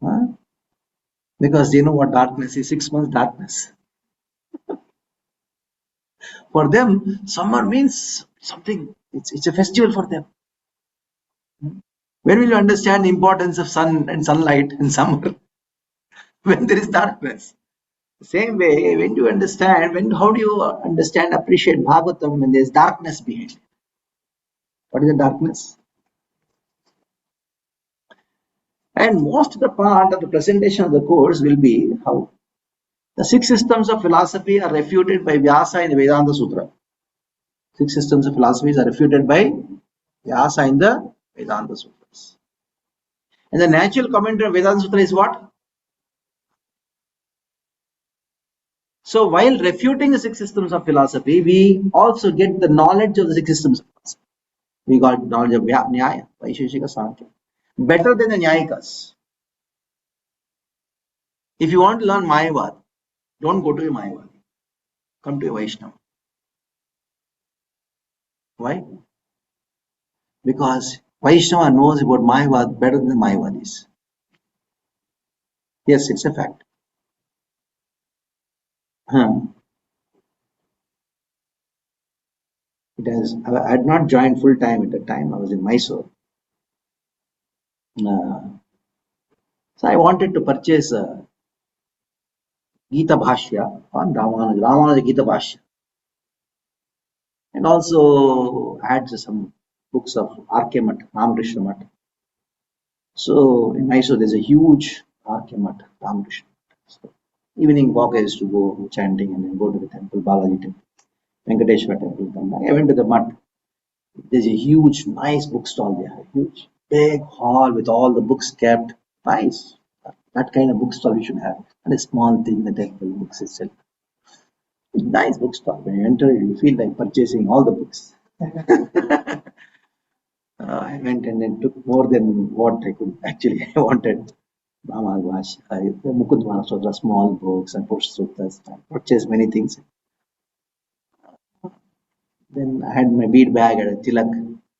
S8: Huh? Because they know what darkness is, 6 months darkness. For them, summer means something, it's a festival for them. When will you understand the importance of sun and sunlight in summer? When there is darkness. The same way, when do you understand, how do you understand, appreciate Bhagavatam when there is darkness behind it? What is the darkness? And most of the part of the presentation of the course will be how the 6 systems of philosophy are refuted by Vyasa in the Vedanta Sutra. 6 systems of philosophies are refuted by Vyasa in the Vedanta Sutras. And the natural commentary of Vedanta Sutra is what? So while refuting the 6 systems of philosophy, we also get the knowledge of the 6 systems of philosophy. We got knowledge of Nyaya, Vaisheshika, Sankhya. Better than the Nyayikas. If you want to learn Mayavad, don't go to a Mayavad. Come to a Vaishnava. Why? Because Vaishnava knows about Mayavad better than Mayavadis. Yes, it's a fact. I had not joined full time at the time. I was in Mysore. So I wanted to purchase a Gita Bhashya on Ramanuja Gita Bhashya. And also had some books of R.K. Math, Ramakrishna Math. So in Mysore there's a huge R.K. Math, Ramakrishna Math. So evening walk I used to go chanting and then go to the temple, Balaji temple, Venkateshwara temple, come back. I went to the Math. There's a huge, nice bookstall there, huge, big hall with all the books kept. Nice. That kind of bookstall you should have. And a small thing, the temple books itself. Nice bookstall. When you enter it, you feel like purchasing all the books. I went and then took more than what I could actually. I wanted. Brahma Bhashya, the Mukundvana Sutra, small books and Push Sutras. I purchased many things. Then I had my bead bag and a tilak,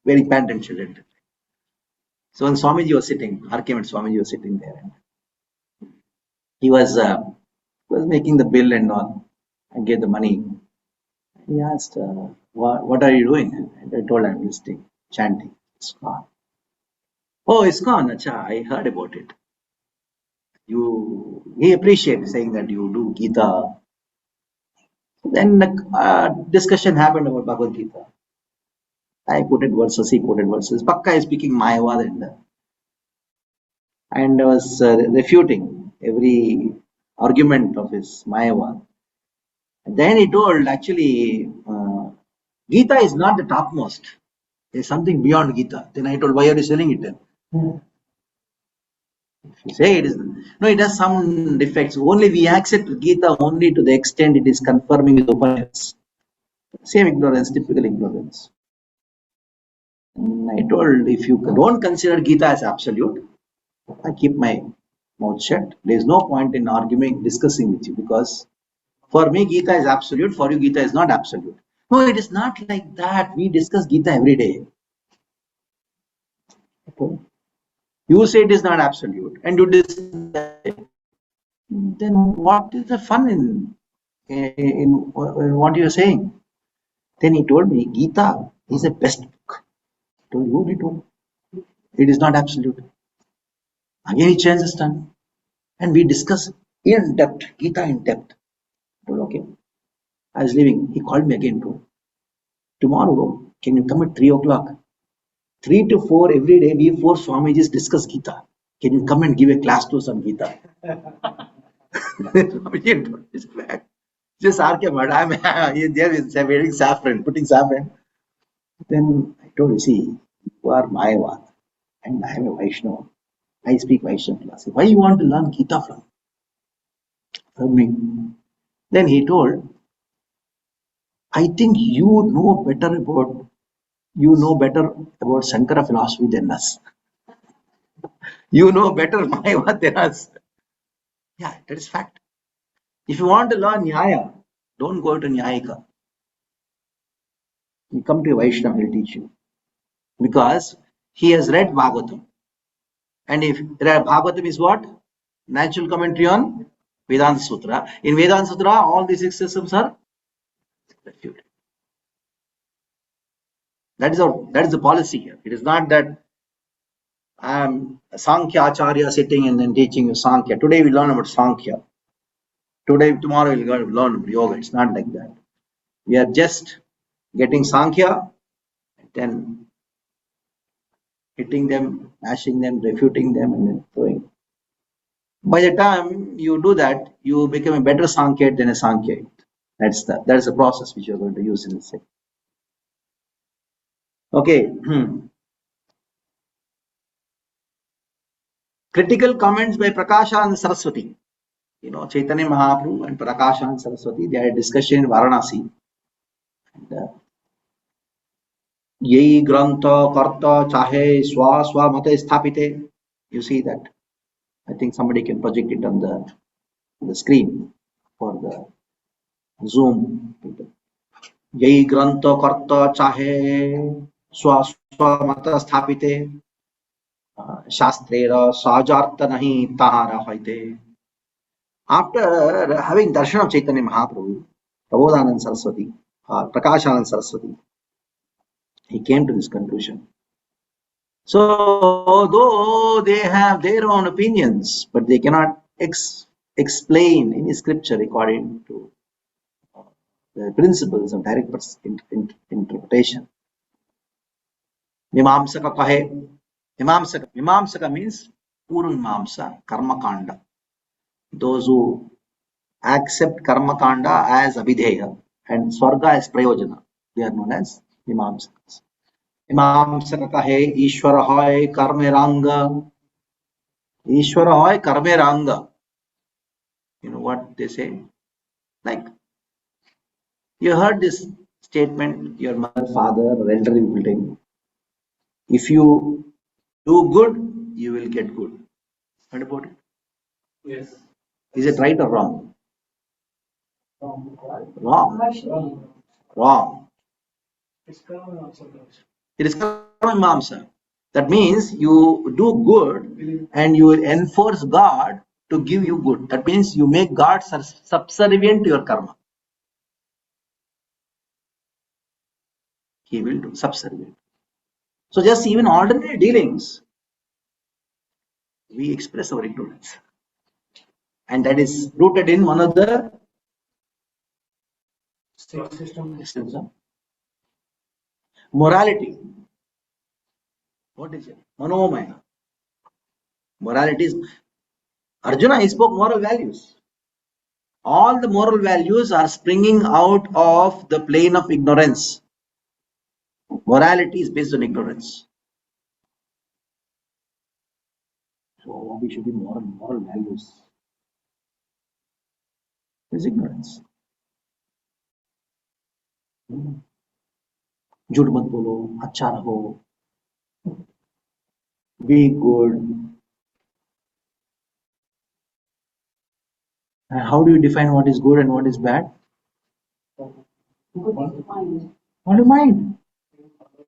S8: very patterned children. So when Swamiji was sitting, Archimedes Swamiji was sitting there, and he was making the bill and all. I gave the money. He asked, what are you doing? And I told him, just chanting. ISKCON. Oh, ISKCON, acha, I heard about it. He appreciated saying that you do Gita. Then the discussion happened about Bhagavad Gita. I quoted verses, he quoted verses. Pakka is speaking Mayavad and I was refuting every argument of his Mayavad. And then he told, actually, Gita is not the topmost. There is something beyond Gita. Then I told, why are you selling it then? If you say it is, no, it has some defects. Only we accept Gita only to the extent it is confirming with openness. Same ignorance, typical ignorance. And I told, if you don't consider Gita as absolute, I keep my mouth shut. There is no point in arguing, discussing with you, because for me Gita is absolute, for you Gita is not absolute. No, it is not like that. We discuss Gita every day. Okay. You say it is not absolute, and you discuss. Then what is the fun in what you are saying? Then he told me, Gita is the best book. I told you, he told me. It is not absolute. Again he changed his stand. And we discuss in depth, Gita in depth. I told, okay. I was leaving. He called me again, told, tomorrow, can you come at 3 o'clock? 3 to 4 every day, we 4 Swamijis discuss Gita. Can you come and give a class to us on Gita? Just ask him, I'm there with wearing saffron, putting saffron. Then I told you, see, you are Mayavad. and I am a Vaishnava. I speak Vaishnava philosophy. Why you want to learn Gita from me? Then he told, I think you know better about Shankara philosophy than us. You know better Mayavad than us. Yeah, that is fact. If you want to learn Nyaya, don't go to Nyayika. You come to a Vaishnava, he'll teach you. Because he has read Bhagavatam. And if Bhagavatam is what? Natural commentary on Vedanta Sutra. In Vedanta Sutra, all these six systems are refuted. That is the policy here. It is not that I am a Sankhya Acharya sitting and then teaching you Sankhya. Today we learn about Sankhya. Tomorrow we'll learn about yoga. It's not like that. We are just getting Sankhya, then hitting them, mashing them, refuting them, and then throwing. By the time you do that, you become a better Sankhya than a Sankhya. That's the process which you're going to use in this thing. Okay. Critical comments by Prakasha and Saraswati. You know, Chaitanya Mahaprabhu and Prakasha and Saraswati, they had a discussion in Varanasi. And, Yei granta karta chahe swa mata sthapite. You see that? I think somebody can project it on the screen for the Zoom people. Yei granta karta chahe swa mata sthapite. Shastrera sajarta nahi tahara hoite. After having darshan of Chaitanya Mahaprabhu, Prabodhanand Saraswati, Prakashanand Saraswati, he came to this conclusion. So, though they have their own opinions, but they cannot explain any scripture according to the principles of direct interpretation. Mimamsaka kahe. Mimamsaka means Purva Mimamsa, Karma Kanda. Those who accept Karma Kanda as Abhideya and Swarga as Prayojana, they are known as Mimamsakas. Mimamsaka kahe Ishvara hoy karme ranga. Ishvara hoy karme ranga. You know what they say? Like, you heard this statement, your mother, father, elderly building. If you do good, you will get good. Heard about it?
S2: Yes.
S8: Is it right or wrong? Wrong. Wrong.
S2: It's karma.
S8: It is karma mimamsa. That means you do good and you will enforce God to give you good. That means you make God subservient to your karma. He will do subservient. So just even ordinary dealings, we express our ignorance. And that is rooted in one of the systems of morality. What is it? Manomaya. Morality is, Arjuna, he spoke moral values. All the moral values are springing out of the plane of ignorance. Morality is based on ignorance. So we should be moral values. Is ignorance. झूठ मत बोलो, अच्छा रहो, be good. And how do you define what is good and what is bad? What do mind?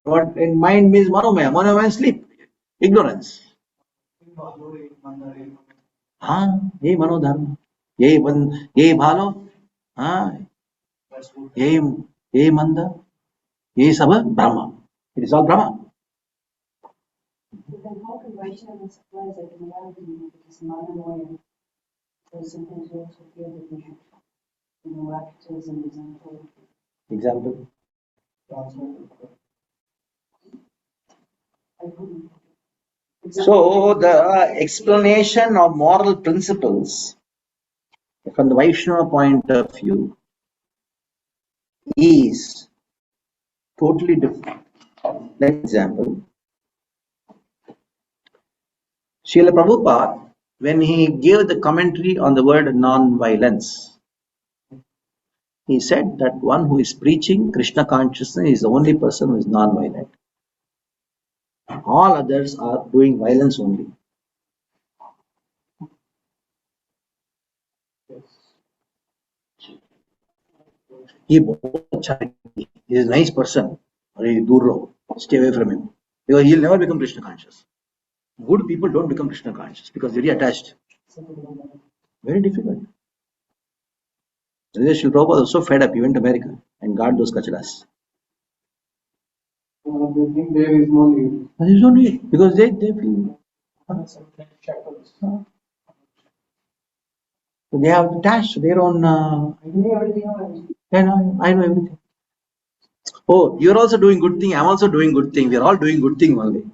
S8: What in mind means manomaya. Manomaya is sleep, ignorance. हाँ, यही मनोधर्म, यही भालो, हाँ, यही मंद, यही सब Brahma. It is all Brahma.
S5: Then how can Vaishnava supply that morality? Because Manamaya, so sometimes we also feel that we should, act as an example.
S8: Example. So the explanation of moral principles from the Vaishnava point of view is totally different. For example, Srila Prabhupada, when he gave the commentary on the word non-violence, he said that one who is preaching Krishna consciousness is the only person who is non-violent. All others are doing violence only. He is a nice person. Stay away from him. Because he'll never become Krishna conscious. Good people don't become Krishna conscious because they're very attached. Very difficult. Srila Prabhupada was so fed up, he went to America and got those kacharas.
S2: They think there is no need.
S8: There is no need because they feel. So they have attached their own. I know everything. Oh, you're also doing good thing. I'm also doing good thing. We're all doing good thing only.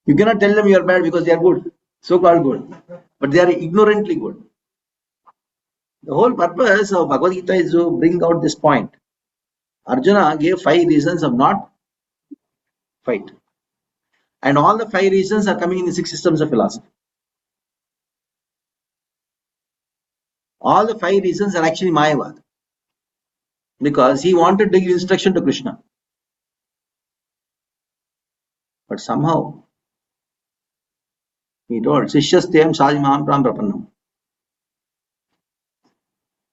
S8: You cannot tell them you are bad because they are good, so-called good, but they are ignorantly good. The whole purpose of Bhagavad Gita is to bring out this point. Arjuna gave 5 reasons of not fight. And all the 5 reasons are coming in the 6 systems of philosophy. All the 5 reasons are actually Mayavad. Because he wanted to give instruction to Krishna. But somehow, he told, Sishyasteyam sadhimam pram prapannam.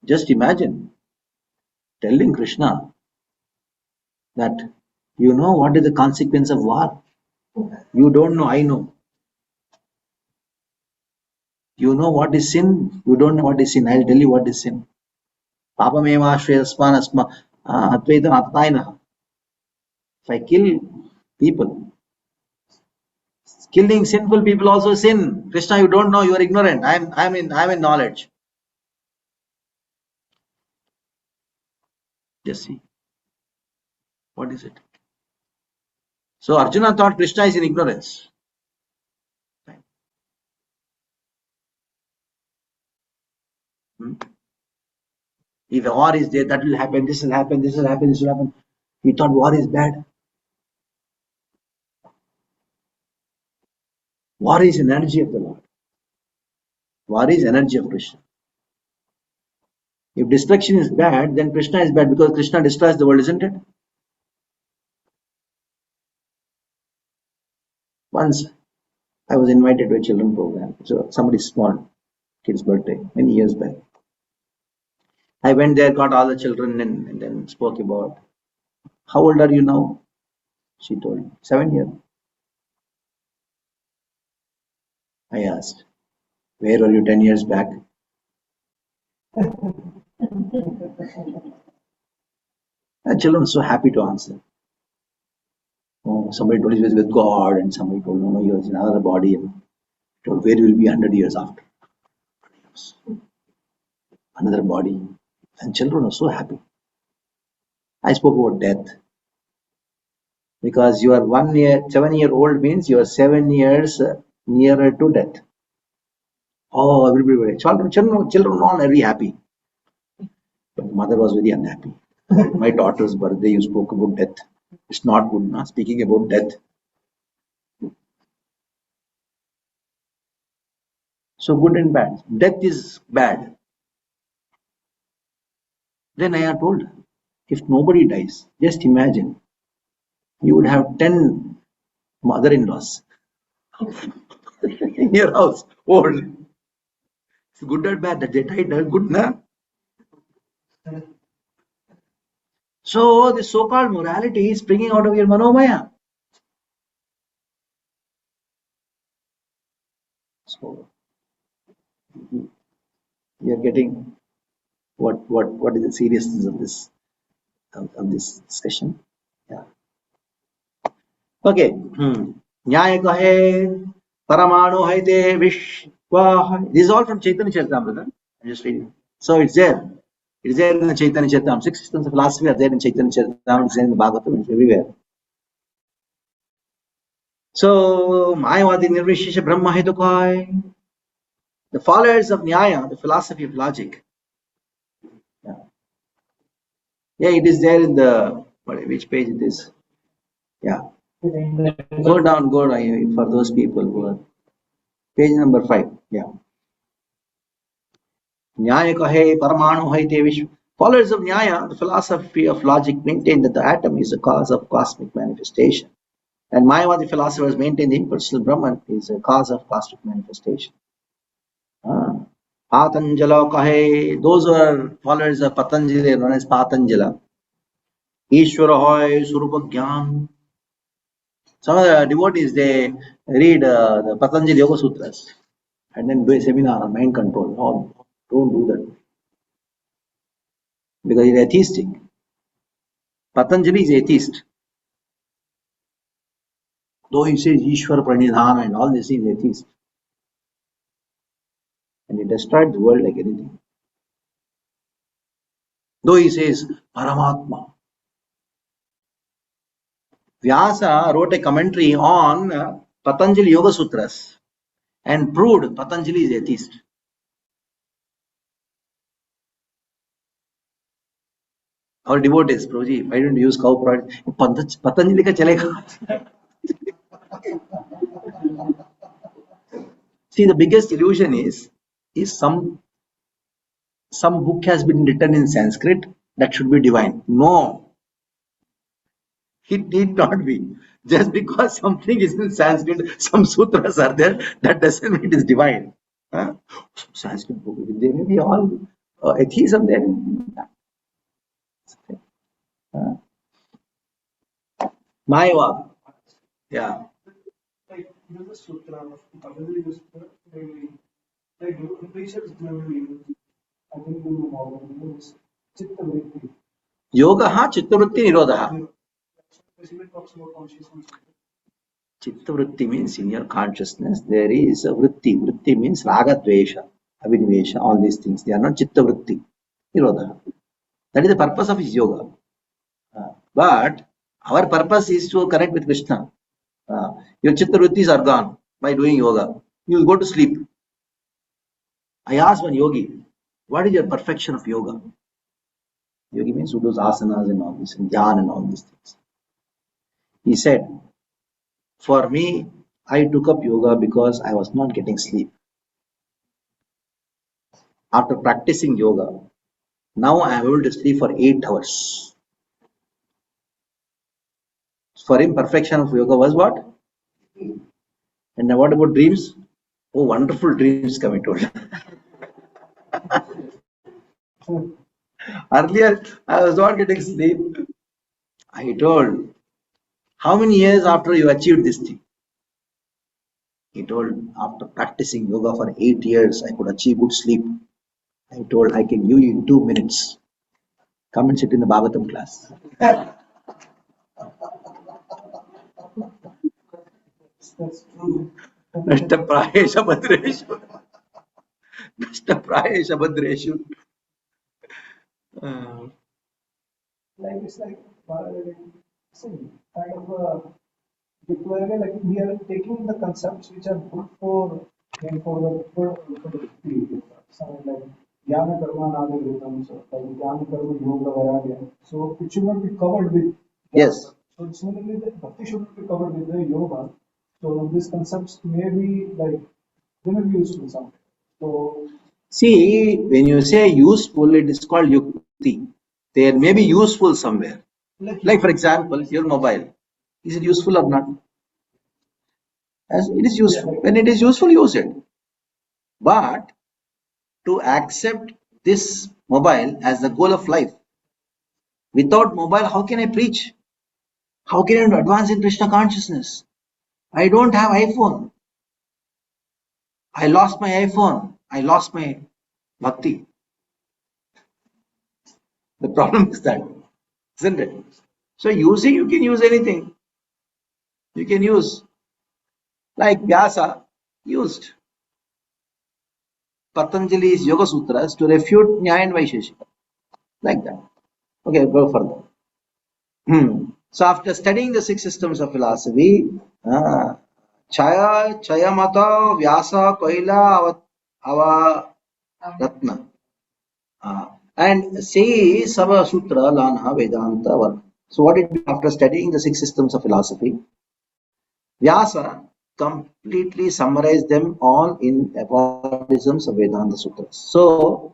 S8: Just imagine telling Krishna that you know what is the consequence of war. You don't know, I know. You know what is sin, you don't know what is sin. I'll tell you what is sin. Papameva shreyasman asma advaitam atatainaha. If I kill people, killing sinful people also sin. Krishna, you don't know, you are ignorant. I'm in knowledge. Just see. What is it? So Arjuna thought Krishna is in ignorance. If a war is there, that will happen, this will happen, this will happen, this will happen. He thought war is bad. War is energy of the Lord. War is energy of Krishna. If destruction is bad, then Krishna is bad because Krishna destroys the world, isn't it? Once I was invited to a children program. So somebody's small kid's birthday, many years back. I went there, got all the children and then spoke about, how old are you now? She told me, 7 years. I asked, where were you 10 years back? And children were so happy to answer. Oh, somebody told he was with God, and somebody told no, he was in another body, and told where will be 100 years after. Another body. And children were so happy. I spoke about death. Because you are 7-year-old means you are 7 years nearer to death. Oh, everybody, children all very happy. But mother was very unhappy. My daughter's birthday, you spoke about death. It's not good, na? Speaking about death. So good and bad. Death is bad. Then I have told her, if nobody dies, just imagine, you would have 10 mother-in-laws in your house, old. It's good or bad that they died, good, na? So the so-called morality is springing out of your manomaya. So we are getting what is the seriousness of this discussion. Yeah. Okay. Nyaya kahe paramanu haite vishwa. This is all from Chaitanya Charitamrita. I'm just reading. So it's there. It's there in the Chaitanya Charitamrita. 6 systems of philosophy are there in Chaitanya Charitamrita. It's there in the Bhagavatam. It's everywhere. So Mayavadi Nirvishisha Brahma Hetukai. The followers of Nyaya, the philosophy of logic. Yeah, it is there in the, which page it is? Yeah. Go down, for those people who are. Page number 5. Yeah. Nyaya kahe, paramanu hai te vishwa. Followers of Nyaya, the philosophy of logic, maintain that the atom is the cause of cosmic manifestation. And Mayavadi philosophers maintain the impersonal Brahman is a cause of cosmic manifestation. Patanjala kahe, those who are followers of Patanjali are known as Patanjala. Ishvara hoy, Surupa Gyan. Some of the devotees, they read the Patanjali Yoga Sutras and then do a seminar on mind control. No, don't do that. Because it's atheistic. Patanjali is atheist. Though he says Ishwar Pranidhana and all this is atheist. And he destroyed the world like anything. Though he says Paramatma. Vyasa wrote a commentary on Patanjali Yoga Sutras and proved Patanjali is atheist. Our devotees, Prabhuji, why don't you use cow product? Patanjali ka chalega. See, the biggest illusion is some book has been written in Sanskrit that should be divine. No, it need not be. Just because something is in Sanskrit, some sutras are there, that doesn't mean it is divine. Sanskrit book, they may be all atheism there. Mayavad. Yeah.
S9: Like use the sutra, Patanjali used mainly like preachers generally use. I think you know more use chitta vritti.
S8: Yoga ha chitta vritti nirodha.
S9: Basically talks about consciousness.
S8: Chitta vritti means in your consciousness there is a vritti. Vritti means raga dvesha, abhinivesha, all these things. They are not chitta vritti nirodha. That is the purpose of his yoga. But our purpose is to connect with Krishna. Your chitta vrittis are gone by doing yoga. You will go to sleep. I asked one yogi, what is your perfection of yoga? Yogi means who does asanas and all this, and dhyan and all these things. He said, for me, I took up yoga because I was not getting sleep. After practicing yoga, now I am able to sleep for 8 hours. For him, perfection of yoga was what? And now what about dreams? Oh, wonderful dreams coming to us. Earlier, I was not getting sleep. I told, how many years after you achieved this thing? He told, after practicing yoga for 8 years, I could achieve good sleep. I told, I can give you in 2 minutes. Come and sit in the Bhagavatam class.
S9: That's true.
S8: Nashtaprayesha Bhadreshu. Nashtaprayesha Bhadreshu.
S9: Like it's like kind of declaring like we are taking the concepts which are good for and for the field. Something like Jnana Karma Nadi Vritam, so like Jnana Karma Yoga Vairagya. So it should not be covered with
S8: Yes.
S9: So similarly the Bhakti should not be covered with the yoga. So these concepts may be like they may be useful something. So
S8: See, when you say useful, it is called yukti. They may be useful somewhere. Like for example, your mobile. Is it useful or not? As it is useful. When it is useful, use it. But to accept this mobile as the goal of life, without mobile, how can I preach? How can I advance in Krishna consciousness? I don't have iPhone. I lost my iPhone. I lost my bhakti. The problem is that, isn't it? So using, you can use anything. You can use, like Vyasa used Patanjali's Yoga Sutras to refute Nyaya and Vaisheshika. Like that. Okay, go further. So after studying the 6 systems of philosophy, Chaya, Chayamata, Vyasa, Koila, Avaratna, and say Sava Sutra, Lanha, Vedanta, Varna. So what did we do after studying the 6 systems of philosophy? Vyasa completely summarized them all in aphorisms of Vedanta Sutras. So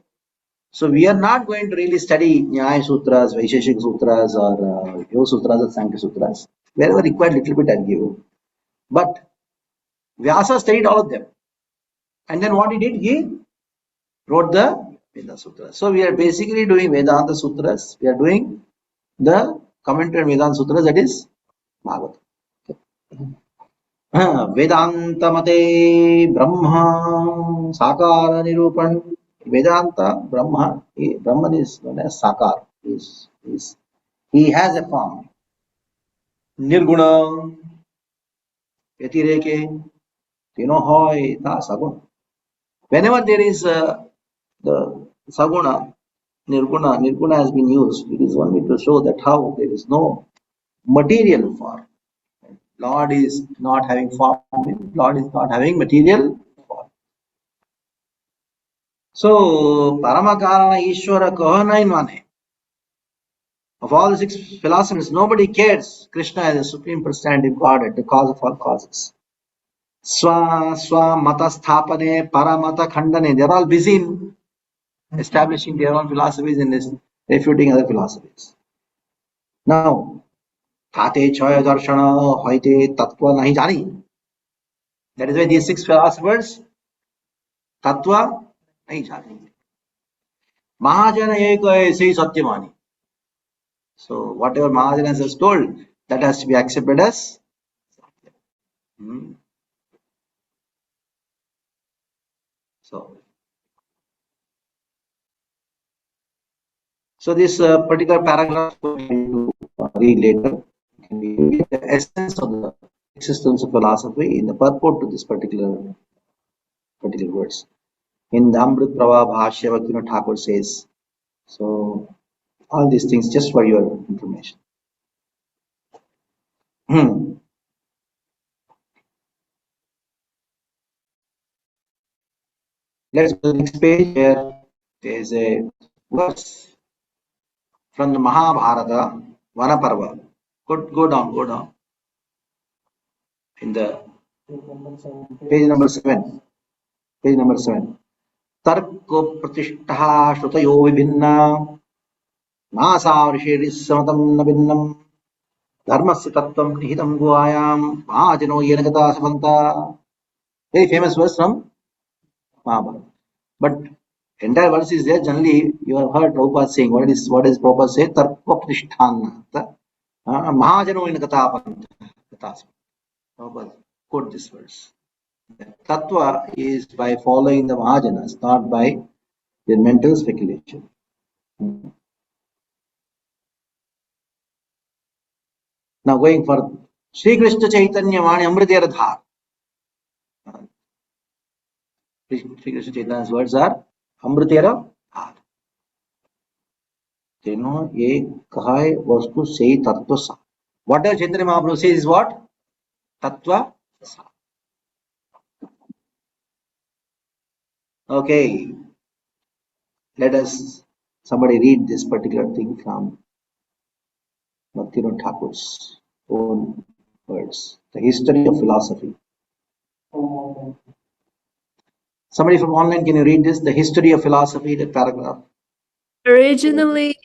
S8: we are not going to really study Nyaya Sutras, Vaisheshik Sutras, or Yoga Sutras or Sankhya Sutras. Wherever required, little bit I'll give. But Vyasa studied all of them. And then what he did? He wrote the Vedanta Sutras. So we are basically doing Vedanta Sutras. We are doing the commentary on Vedanta Sutras, that is Bhagavad. Vedanta Mate Brahma Sakara Nirupan. Vedanta Brahman is known as Sakar. He has a form. Nirguna Yatireke Hoy Ta Saguna. Whenever there is the Saguna, Nirguna has been used, it is only to show that how there is no material form. Lord is not having form, Lord is not having material form. So, Paramakarana Ishwara Kahana in one. Of all the six philosophers, nobody cares Krishna is the Supreme Personality of Godhead, the cause of all causes. Swa Mata Sthapane, Paramata Khandane, they're all busy in establishing their own philosophies and refuting other philosophies. Now, Tate Ṣad-darśana, Hoite Tattva Nahi Jani. That is why these six philosophers, Tattva Nahi Jani. Mahajana Eka Aise Satyamani. So, whatever Mahajana has told, that has to be accepted as So this particular paragraph we will read later. We get the essence of the existence of philosophy in the purport to this particular words. In the Amrit Prabha Bhashya, Bhaktivinoda Thakur says. So all these things just for your information. Let's go to the next page where there is a verse from the Mahabharata, Vanaparva. Go down. In the page number 7. Tarko Pratishtaha Shrutayo Vibhinna Nasavrishirisamtam Nabinnam Dharmasya Tattvam Nihitam Guayam Mahajano Yenagata Samanta. Very famous verse from Mahabharata. But entire verse is there. Generally, you have heard Prabhupada saying, what is Prabhupada say? Tarko Pratishthan Mahajano Yenagata Samanta. Prabhupada quote this verse. Tattva is by following the Mahajanas, not by their mental speculation. Now going for Sri Krishna Chaitanya Vani Amritera Dhar. Sri Krishna Chaitanya's words are Amritera Dhar. Teno ye kahai vastu sei tattva sa. What does Chaitanya Mahaprabhu says is what? Tattva sa. Okay. Let us somebody read this particular thing from Bhaktivinoda Thakur's own words. The history of philosophy. Somebody from online, can you read this? The history of philosophy, the paragraph.
S10: Originally,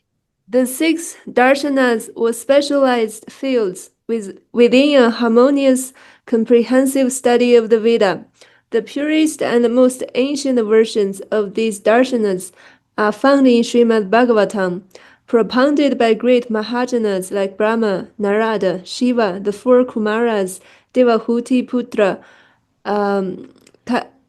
S10: the six darshanas were specialized fields within a harmonious, comprehensive study of the Veda. The purest and most ancient versions of these darshanas are found in Srimad Bhagavatam, propounded by great Mahajanas like Brahma, Narada, Shiva, the four Kumaras, Devahuti Putra,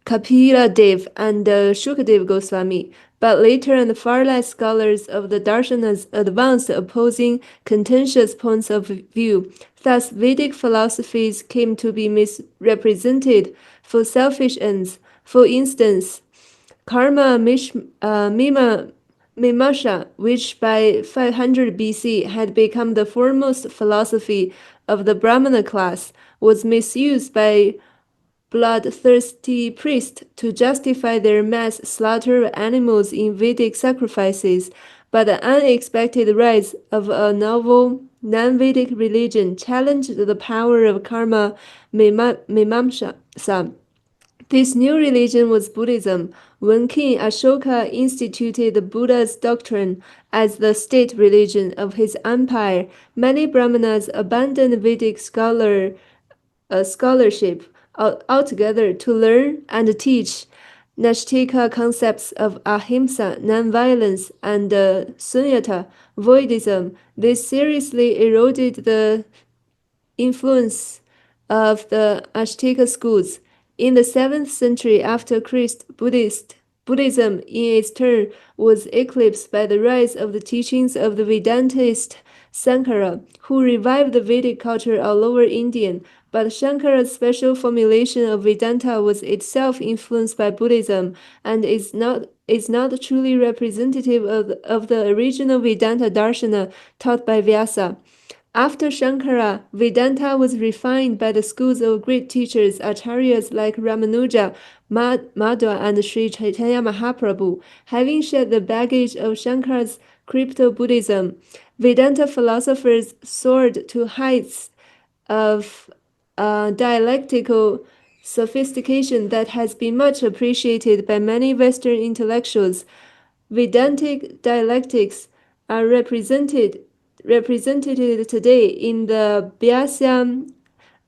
S10: Kapila Dev, and Shukadev Goswami. But later and far less scholars of the darshanas advanced opposing contentious points of view. Thus, Vedic philosophies came to be misrepresented for selfish ends. For instance, Karma Mimasha, which by 500 BC had become the foremost philosophy of the Brahmana class, was misused by bloodthirsty priests to justify their mass slaughter of animals in Vedic sacrifices. But the unexpected rise of a novel non-Vedic religion challenged the power of karma mimamsa. This new religion was Buddhism. When King Ashoka instituted the Buddha's doctrine as the state religion of his empire, many Brahmanas abandoned Vedic scholarship altogether to learn and teach Nashtika concepts of ahimsa, nonviolence, and sunyata, voidism. This seriously eroded the influence of the Ashtika schools. In the 7th century after Christ, Buddhism in its turn was eclipsed by the rise of the teachings of the Vedantist Sankara, who revived the Vedic culture all over India. But Shankara's special formulation of Vedanta was itself influenced by Buddhism and is not truly representative of the original Vedanta Darshana taught by Vyasa. After Shankara, Vedanta was refined by the schools of great teachers, acharyas like Ramanuja, Madhva, and Sri Chaitanya Mahaprabhu. Having shed the baggage of Shankara's crypto-Buddhism, Vedanta philosophers soared to heights of dialectical sophistication that has been much appreciated by many Western intellectuals. Vedantic dialectics are represented today in the Bhyasyam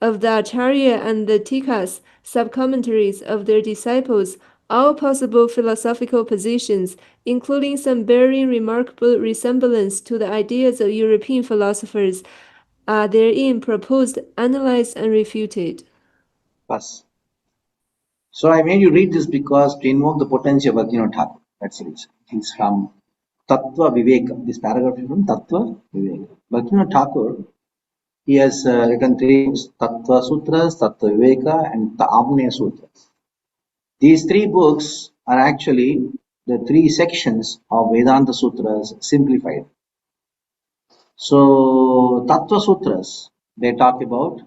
S10: of the Acharya and the Tikas, sub-commentaries of their disciples, all possible philosophical positions, including some bearing remarkable resemblance to the ideas of European philosophers, are therein proposed, analyzed, and refuted.
S8: Plus. So I made you read this because to invoke the potency of Bhaktivinoda Thakur. That's it. It's from Tattva Viveka. This paragraph is from Tattva Viveka. Bhaktivinoda Thakur, he has written 3 books: Tattva Sutras, Tattva Viveka, and Amneya Sutras. These 3 books are actually the 3 sections of Vedanta Sutras simplified. So Tattva Sutras, they talk about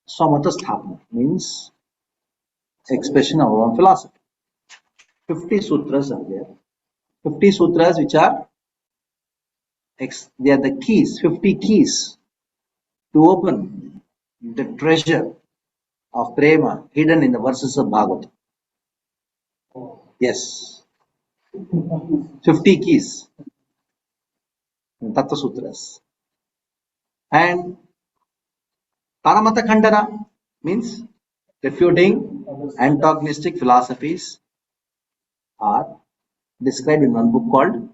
S8: Samata Sthapana, means expression of our own philosophy. 50 sutras are there. 50 sutras which are, they are the keys, 50 keys to open the treasure of prema hidden in the verses of Bhagavad. Yes. 50 keys in Tattva Sutras. And Paramata Khandana means refuting antagonistic philosophies are described in one book called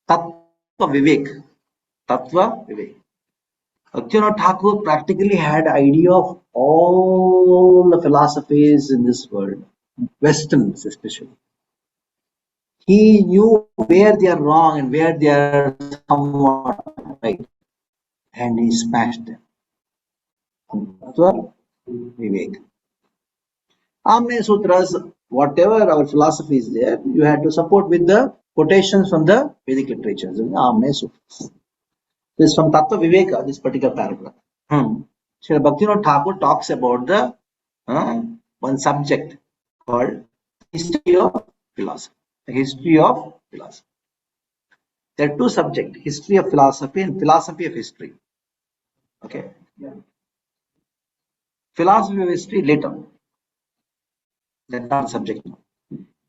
S8: Tattva Vivek. Tattva Vivek. Bhaktivinoda Thakur practically had idea of all the philosophies in this world, Westerns especially. He knew where they are wrong and where they are somewhat right, and he smashed them. Tattva Vivek. Amneya Sutras, whatever our philosophy is there, you have to support with the quotations from the Vedic literatures. Amneya Sutras. This is from Tattva Viveka, this particular paragraph. Srila Bhaktivinoda Thakur talks about the one subject called history of philosophy. The history of philosophy. There are 2 subjects: history of philosophy and philosophy of history. Okay. Yeah. Philosophy of history later. That's not the subject now.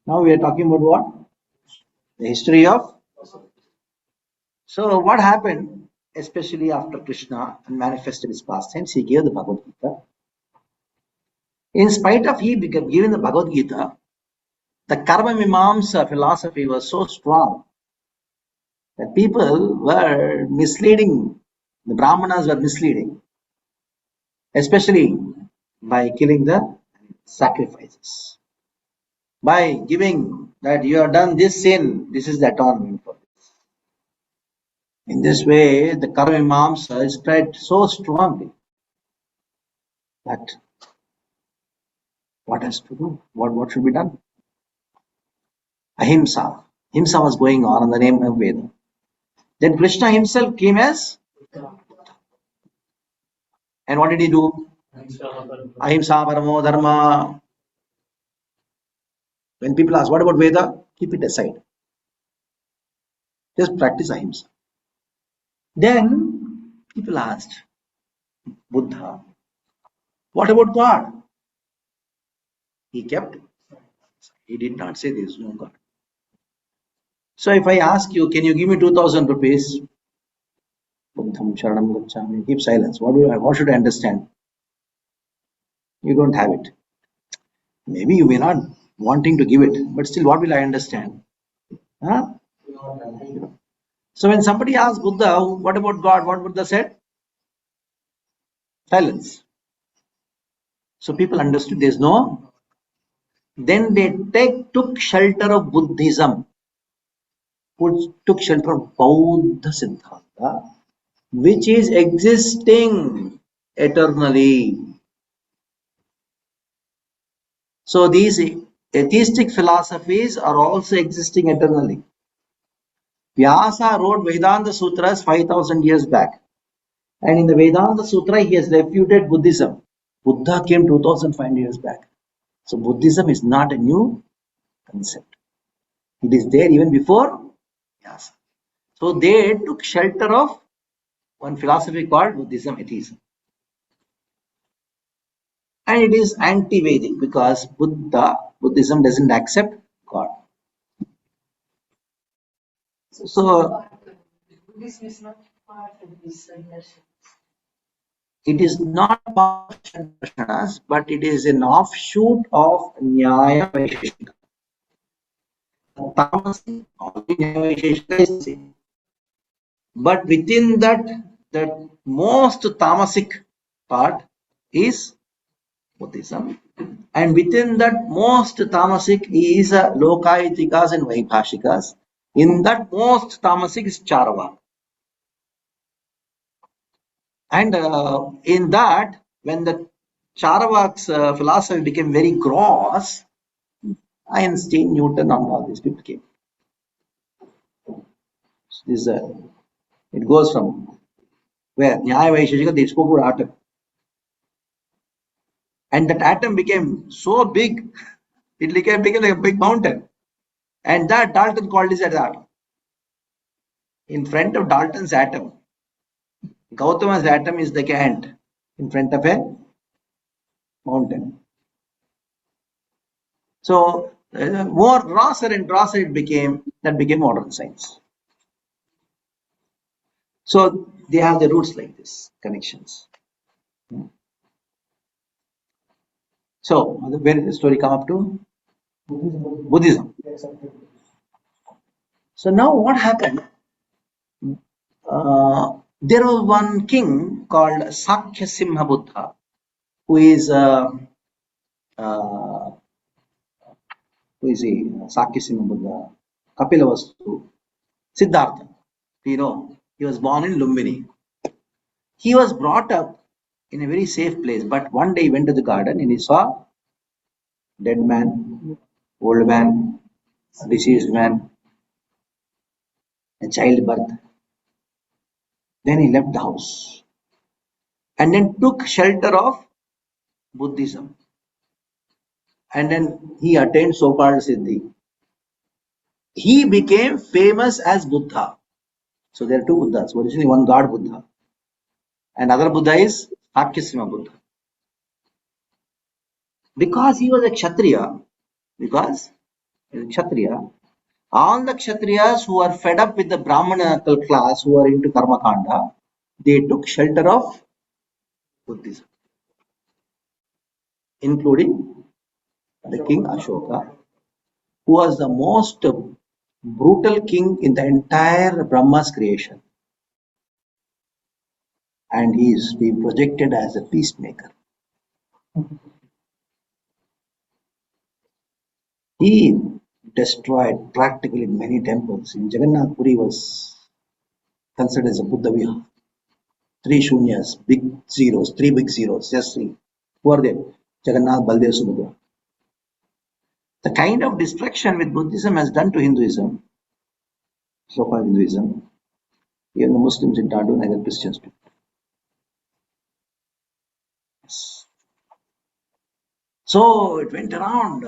S8: Now we are talking about what? The history of. So what happened, especially after Krishna manifested his pastimes, he gave the Bhagavad Gita. In spite of he giving the Bhagavad Gita, the Karma Mimamsa philosophy was so strong that people were misleading, the Brahmanas were misleading, especially by killing the sacrifices. By giving that you have done this sin, this is the atonement for this. In this way, the Karma Mimamsa spread so strongly that what has to do? What should be done? Ahimsa. Himsa was going on in the name of Veda. Then Krishna himself came as, and what did he do? Ahimsa paramo dharma. When people ask, what about Veda? Keep it aside. Just practice ahimsa. Then People asked Buddha, what about God? He kept, he did not say there is no God. So if I ask you, can you give me 2,000 rupees? Buddham Sharanam Gacchami. Keep silence. What should I understand? You don't have it. Maybe you may not wanting to give it, but still, what will I understand? Huh? So when somebody asked Buddha, what about God? What Buddha said? Silence. So people understood there's no. Then they took shelter of Buddhism, took shelter of Bauddha Siddhanta, which is existing eternally. So these atheistic philosophies are also existing eternally. Vyasa wrote Vedanta Sutras 5,000 years back. And in the Vedanta Sutra, he has refuted Buddhism. Buddha came 2,500 years back. So Buddhism is not a new concept. It is there even before Vyasa. So they took shelter of one philosophy called Buddhism, atheism. And it is anti-Vedic because Buddhism doesn't accept God. So
S5: Buddhism is not part of this darshan.
S8: it is not part of Ṣad-darśanas, but it is an offshoot of Nyaya Vaisheshika. Tamasic, only Nyaya Vaisheshika is the same. But within that, the most tamasic part is Buddhism. And within that most tamasic is Lokayatikas and Vaibhashikas. In that most tamasic is Charava. And in that, when the Charavak's philosophy became very gross, Einstein, Newton, and all these people came. This it goes from where Nyaya Vaisheshika, they spoke about atom. And that atom became so big, it became like a big mountain. And that Dalton called it as atom. In front of Dalton's atom, Gautama's atom is like an ant in front of a mountain. So more grosser and grosser it became, that became modern science. So they have the roots like this, connections. So where did the story come up to? Buddhism. So now what happened? There was one king called Sakya Simha Buddha, who is Sakya Simha Buddha, Kapilavastu, Siddhartha. You know, he was born in Lumbini. He was brought up in a very safe place, but one day he went to the garden and he saw dead man, old man, deceased man, a childbirth. Then he left the house and then took shelter of Buddhism. And then he attained so-called Siddhi. He became famous as Buddha. So there are two Buddhas. Originally one God Buddha. And other Buddha is Sakyasima Buddha. Because he was a Kshatriya, all the Kshatriyas who are fed up with the Brahmanical class who are into Karma Kanda, they took shelter of Buddhism, including the king Ashoka, who was the most brutal king in the entire Brahma's creation. And he is being projected as a peacemaker. He destroyed practically many temples. In Jagannath Puri was considered as a Buddha Viha. 3 shunyas, big zeros, 3 big zeros, just 3. Who are they? Jagannath, Baldev, Subhadra. The kind of destruction which Buddhism has done to Hinduism, so-called Hinduism, even the Muslims did not do, neither Christians do. Yes. So it went around.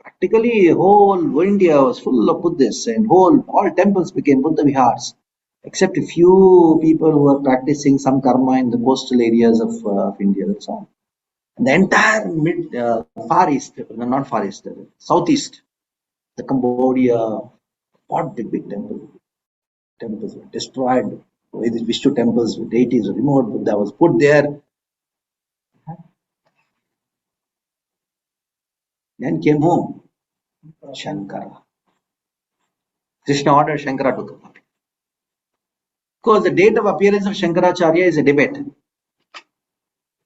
S8: Practically whole India was full of Buddhists, and all temples became Buddha Vihars. except a few people who are practicing some karma in the coastal areas of India. That's all. And the entire Far East, not Far East, Southeast, the Cambodia, what the big temples were destroyed. These Vishnu temples, deities were removed, Buddha was put there. Then came home, Shankara. Krishna ordered Shankara to come up. Because the date of appearance of Shankaracharya is a debate.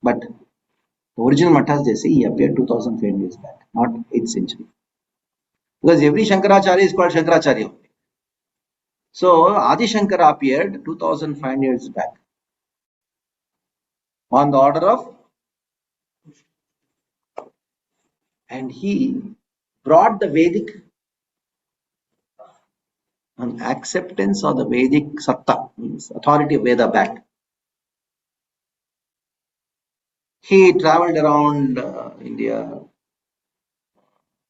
S8: But the original Mathas, they say he appeared 2500 years back, not 8th century. Because every Shankaracharya is called Shankaracharya. So Adi Shankara appeared 2500 years back on the order of, and he brought the Vedic acceptance of the Vedic Satta, means authority of Veda back. He traveled around India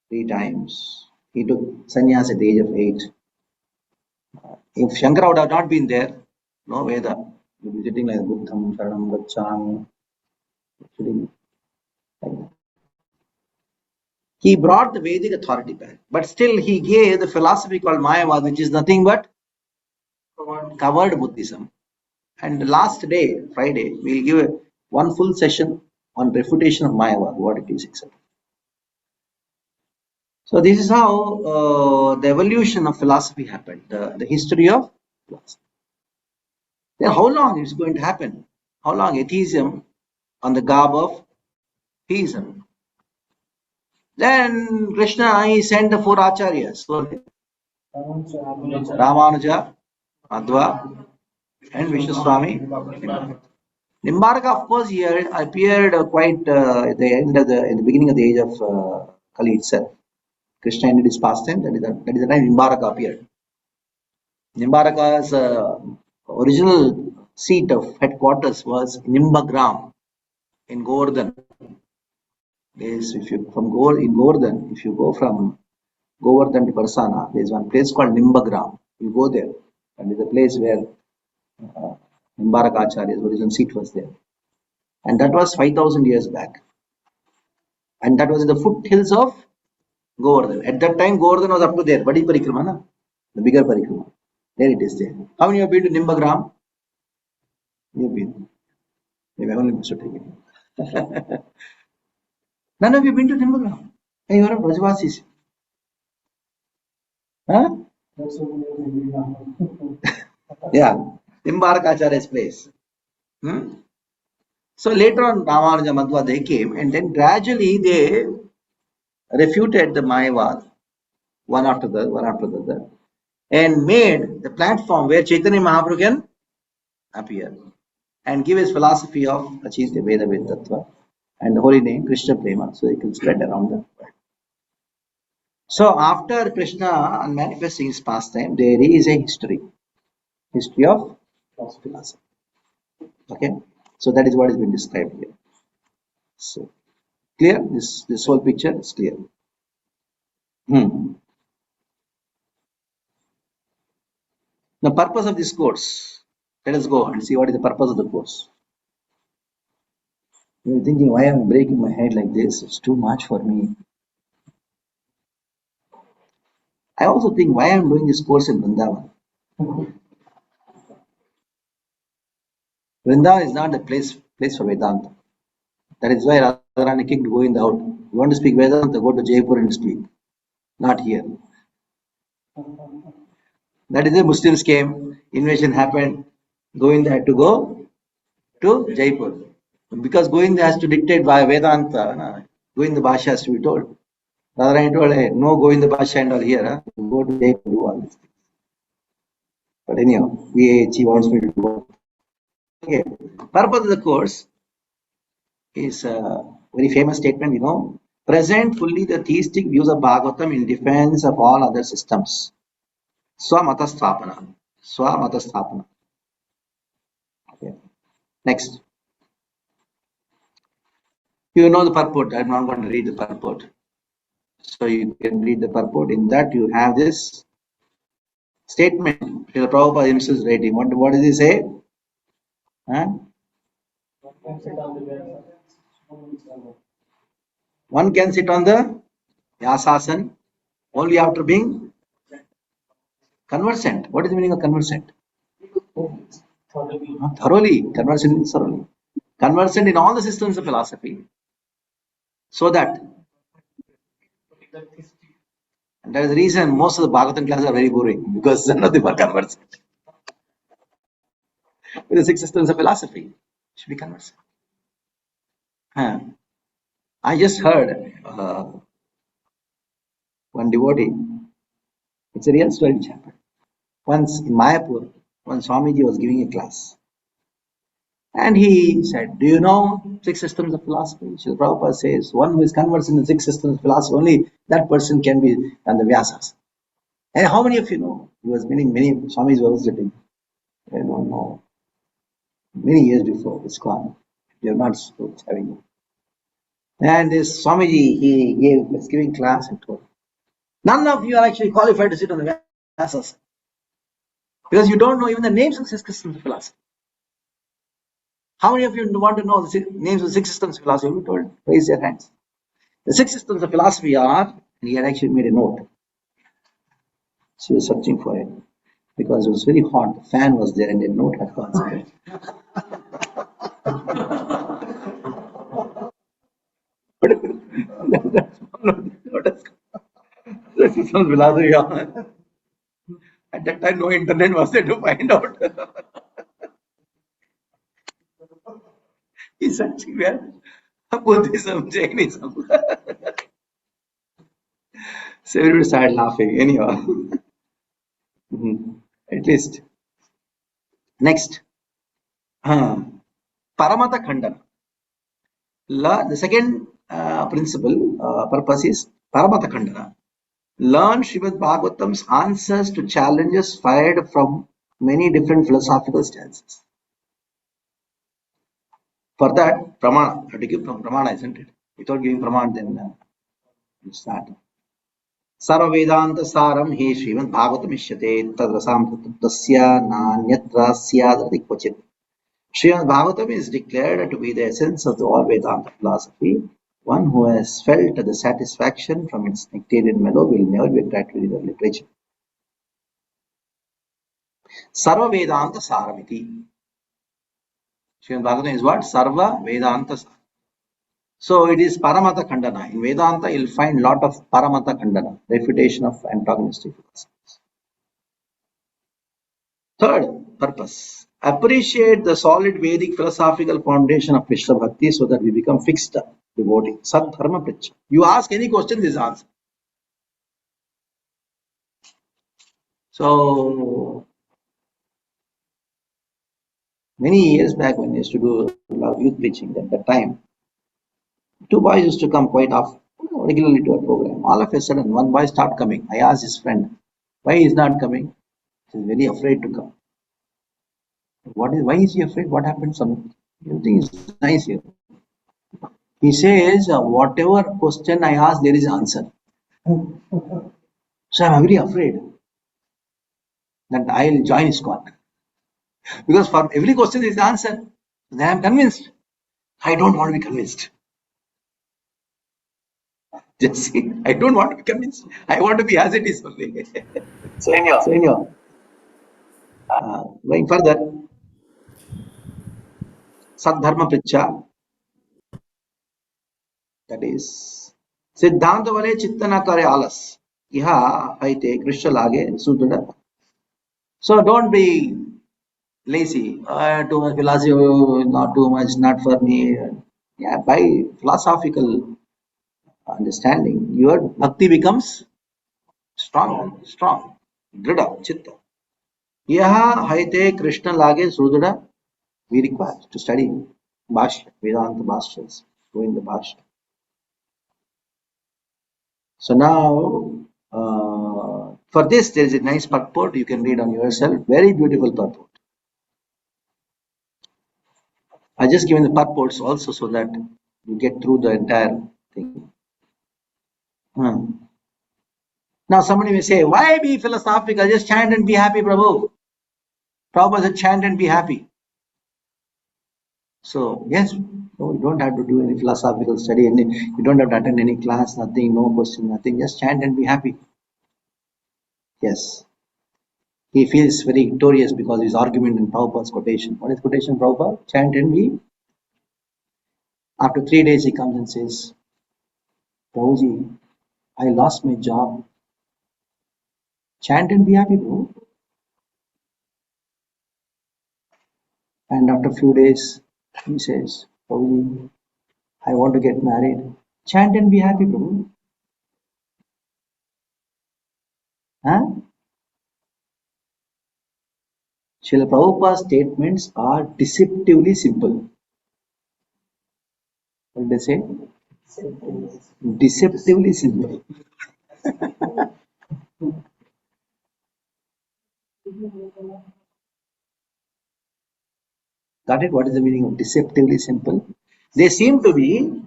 S8: 3 times. He took sannyas at the age of 8. If Shankara would have not been there, no Veda, he would be sitting like Buddham, Sharanam, Gacchami, sitting like that. He brought the Vedic authority back, but still he gave the philosophy called Mayavad, which is nothing but covered Buddhism. And the last day, Friday, we'll give one full session on refutation of Mayavad, what it is, etc. So this is how the evolution of philosophy happened, the history of philosophy. Then how long it's going to happen? How long atheism on the garb of theism? Then Krishna, he sent the 4 acharyas, Ramanuja, Madhva, and Swami. Nimbaraka, of course, he appeared quite at the end of in the beginning of the age of Kali itself. Krishna ended his pastime. That is the time Nimbaraka appeared. Nimbaraka's original seat of headquarters was Nimbagram in Govardhan. If you Govardhan, if you go from Govardhan to Parsana, there is one place called Nimbagram. You go there, and it is a place where Nimbaraka-acharya's original seat was there. And that was 5000 years back. And that was in the foothills of Govardhan. At that time, Govardhan was up to there. Badi Parikrama, the bigger Parikrama. There it is there. How many have been to Nimbagram? You've been. Maybe I only should take it. None of you been to Nimbagram? Hey, you are Brajvasis. Huh? Yeah, Nimbaraka-acharya's place. So later on, Ramanuja, Madhva, they came, and then gradually they refuted the Mayavad, one after the other, and made the platform where Chaitanya Mahaprabhu can appear and give his philosophy of achieve the Veda Tattva and the holy name Krishna Prema, so they can spread around the world. So after Krishna manifesting his pastime, there is a history of philosophy. Okay, so that is what has been described here. So clear? This whole picture is clear. The purpose of this course. Let us go and see what is the purpose of the course. You're thinking, why am I breaking my head like this? It's too much for me. I also think, why I'm doing this course in Vrindavan. Vrindavan is not the place for Vedanta. That is why Radharani kicked Govinda out. You want to speak Vedanta, go to Jaipur and speak. Not here. That is why Muslims came, invasion happened, Govinda had to go to Jaipur. Because Govinda has to dictate by Vedanta, Govinda Bhasha has to be told. Radharani told, hey, no Govinda Bhasha and all here, go to Jaipur, do all these things. But anyhow, VIHE wants me to do. Okay, purpose of the course is a very famous statement, present fully the theistic views of Bhagavatam in defense of all other systems. Swamata Sthapana. Okay. Next. You know the purport. I'm not going to read the purport. So you can read the purport. In that you have this statement. Srila Prabhupada himself is writing. What does he say? Huh? One can sit on the Vyasasan only after being conversant. What is the meaning of conversant? Thoroughly. Conversant is thoroughly. Conversant in all the systems of philosophy. So that, and that is the reason most of the Bhagavatam classes are very boring, because none of them are conversant with the six systems of philosophy. Should be conversant. I just heard one devotee. It's a real story which happened. Once in Mayapur, one Swamiji was giving a class. And he said, do you know six systems of philosophy? Srila Prabhupada says, one who is conversant in the six systems of philosophy, only that person can be on the Vyasas. And how many of you know? He was meaning many Swamis were sitting. I don't know. Many years before, it's gone. We are not having it. And this Swamiji, was giving class and told, none of you are actually qualified to sit on the Vyasas. Because you don't know even the names of the six systems of philosophy. How many of you want to know the names of the six systems of philosophy? You told, raise your hands. The six systems of philosophy are, and he had actually made a note. So he was searching for it because it was very hot. The fan was there and a note had gone. That's one of the systems of philosophy. At that time, no internet was there to find out. He's searching where? Buddhism, Jainism. So everybody started laughing. Anyhow, at least. Next, Paramata Khandana. The second principle, purpose is Paramata Khandana. Learn Srimad Bhagavatam's answers to challenges fired from many different philosophical stances. For that, Pramana, have to give Pramana, isn't it? Without giving Pramana, then you start. Sarva Vedanta Saram He Srimad Bhagavatam Ishyate Tadrasam Tasya Nanyatra Syadati Kvachit. Srimad Bhagavatam is declared to be the essence of the all Vedanta philosophy. One who has felt the satisfaction from its nectarian mellow will never be attracted to the literature. Sarva Vedanta Saramiti. Srimad Bhagavatam is what? Sarva Vedanta Saram. So it is Paramata Khandana. In Vedanta, you'll find a lot of Paramata Khandana, refutation of antagonistic philosophies. Third purpose, appreciate the solid Vedic philosophical foundation of Krishna Bhakti so that we become fixed devotee. Sad-dharma pracha. You ask any question, this answer. So, many years back when I used to do a lot of youth preaching, at that time, two boys used to come quite often, regularly to our program. All of a sudden, one boy stopped coming. I asked his friend, why he is not coming? He is very afraid to come. Why is he afraid? What happened? Everything is nice here. He says, whatever question I ask, there is an answer. So I'm very afraid that I'll join his call. Because for every question there is an answer. Then I'm convinced. I don't want to be convinced. Just see, I don't want to be convinced. I want to be as it is only. So anyhow, going further, Sad-dharma pricha, that is, Siddhanta vale chittana kare alas. Iha haite Krishna lage sudhana. So don't be lazy. Too much philosophy, not too much, not for me. Yeah, by philosophical understanding, your bhakti becomes strong. Drida, chitta. Yaha haite Krishna lage sudhana. We require to study Bhashya, Vedanta Bhashyas, going the Bhashya. So now, for this, there is a nice purport you can read on yourself. Very beautiful purport. I just given the purports also so that you get through the entire thing. Now somebody may say, why be philosophical? Just chant and be happy, Prabhu. Prabhupada said, chant and be happy. So, yes, no, you don't have to do any philosophical study, you don't have to attend any class, nothing, no question, nothing. Just chant and be happy. Yes. He feels very victorious because his argument in Prabhupada's quotation. What is quotation, Prabhupada? Chant and be. After 3 days, he comes and says, Prabhuji, I lost my job. Chant and be happy, Prabhu. And after a few days, he says, Prabhuji, I want to get married. Chant and be happy, Prabhu. Huh? Srila Prabhupada's statements are deceptively simple. What did they say? Deceptively simple. Got it? What is the meaning of deceptively simple? They seem to be,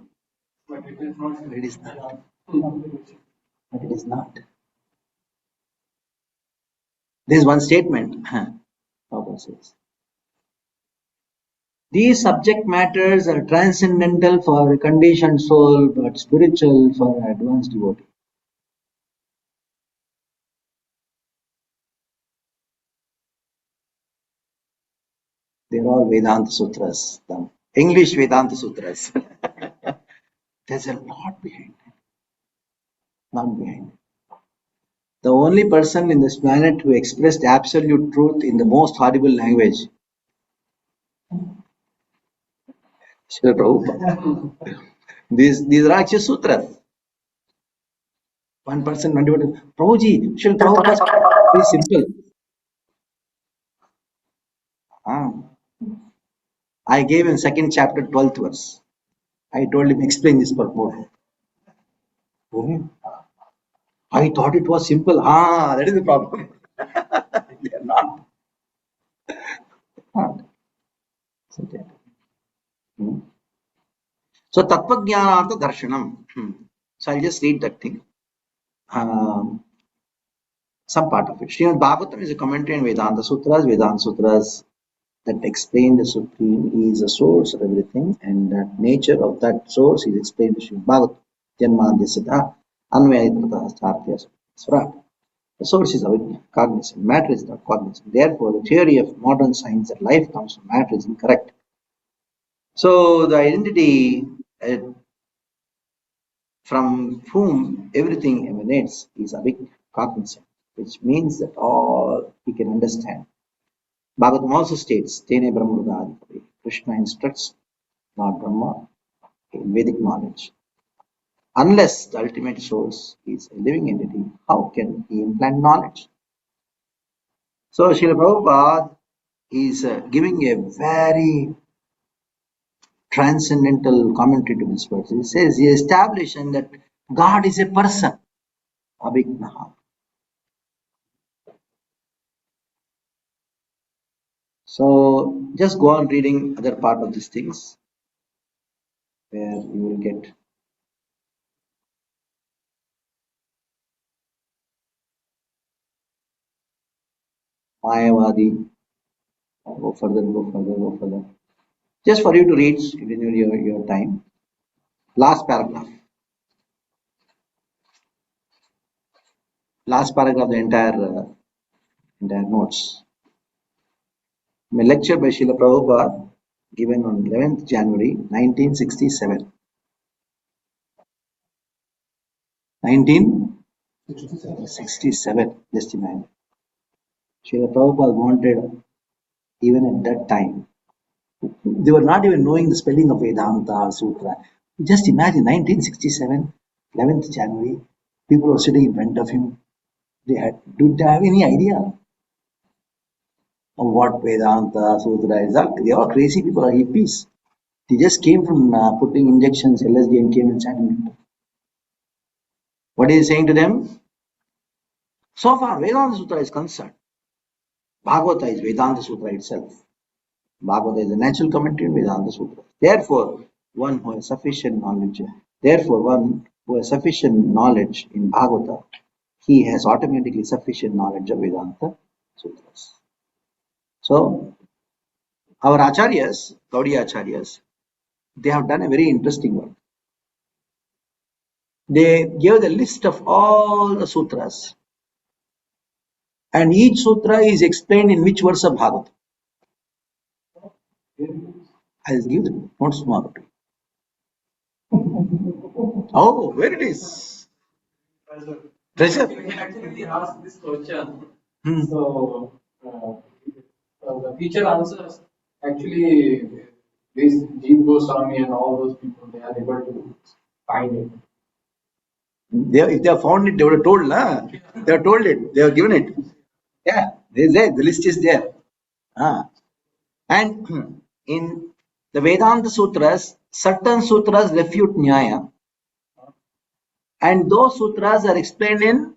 S8: but it is not. But it is not. There is one statement. Prabhupada says, these subject matters are transcendental for a conditioned soul, but spiritual for an advanced devotee. They are all Vedanta Sutras, the English Vedanta Sutras. There's a lot behind it. Not behind it. The only person in this planet who expressed absolute truth in the most horrible language, Srila Prabhupada. These are actually sutras. One person, one devotee, Prabhuji, Srila Prabhupada is very simple. I gave him second chapter, 12th verse. I told him, explain this purport. I thought it was simple. That is the problem. They are not. So, Tattva Jnanartha Darshanam. So, I'll just read that thing. Some part of it. Srimad Bhagavatam is a commentary on Vedanta Sutras. Vedanta Sutras that explain the Supreme is the source of everything, and that nature of that source is explained in Srimad Bhagavatam. Janmadhyasita Anvayatratah Startya Swarat. The source is avidya, cognizant. Matter is not cognizant. Therefore, the theory of modern science that life comes from matter is incorrect. So, the identity from whom everything emanates is avidya, cognizant, which means that all he can understand. Bhagavatam also states, Tene Brahma. Krishna instructs Lord Brahma in Vedic knowledge. Unless the ultimate source is a living entity, how can he implant knowledge? So, Srila Prabhupada is giving a very transcendental commentary to this verse. He says, he established that God is a person. Abhignaha. So, just go on reading other part of these things, where you will get Mayavadi. Go further. Just for you to read within your time. Last paragraph. Last paragraph of the entire notes. A lecture by Srila Prabhupada given on 11th January 1967. 1967. Just imagine. Srila Prabhupada wanted, even at that time, they were not even knowing the spelling of Vedanta or Sutra. Just imagine 1967, 11th January, people were sitting in front of him. Did they have any idea of what Vedanta, Sutra is? They are crazy people, are hippies. They just came from putting injections, LSD, and came and sat in. What is he saying to them? So far, Vedanta Sutra is concerned. Bhagavata is Vedanta Sutra itself. Bhagavata is a natural commentary in Vedanta Sutra. Therefore, one who has sufficient knowledge in Bhagavata he has automatically sufficient knowledge of Vedanta Sutras. So, our Acharyas, Gaudiya Acharyas, they have done a very interesting work. They gave the list of all the sutras, and each sutra is explained in which verse of Bhagavatam. I'll give the notes tomorrow. Oh, where it is? Treasure.
S11: Actually, asked this question.
S8: Hmm.
S11: So, the teacher answers. Actually, this Jeev Goswami and all those people, they are able to find it.
S8: If they have found it, they would have told, nah? They have told it, they have given it. Yeah, the list is there. And in the Vedanta Sutras, certain sutras refute Nyaya, and those sutras are explained in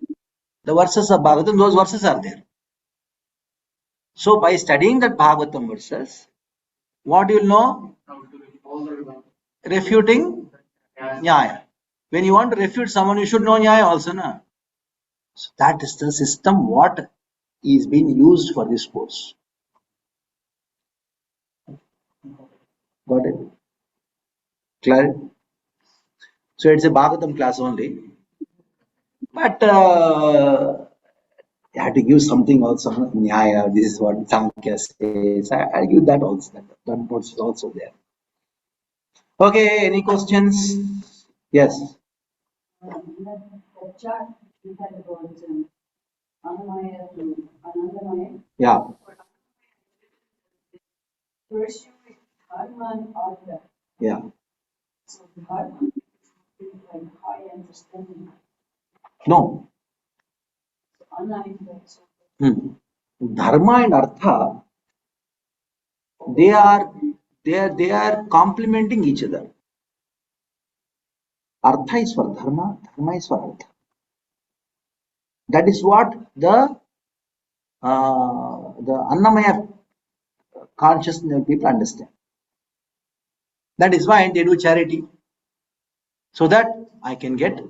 S8: the verses of Bhagavatam. Those verses are there. So, by studying that Bhagavatam verses, what you will know? Refuting Nyaya. When you want to refute someone, you should know Nyaya also, na? So that is the system what is being used for this course. Got it? Clear? So it's a Bhagavatam class only. But you have to give something also. Nyaya, this is what Samkhya says. I give that also. That notes is also there. Okay, any questions? Yes.
S5: The chart you had about Anamaya to Anandamaya.
S8: Yeah.
S5: Pursue Dharma and Artha.
S8: Yeah.
S5: So Dharma is like high understanding.
S8: No.
S5: So Ananda.
S8: Dharma and Artha, they are complementing each other. Artha is for Dharma, Dharma is for Artha. That is what the Annamaya consciousness people understand. That is why they do charity, so that I can get,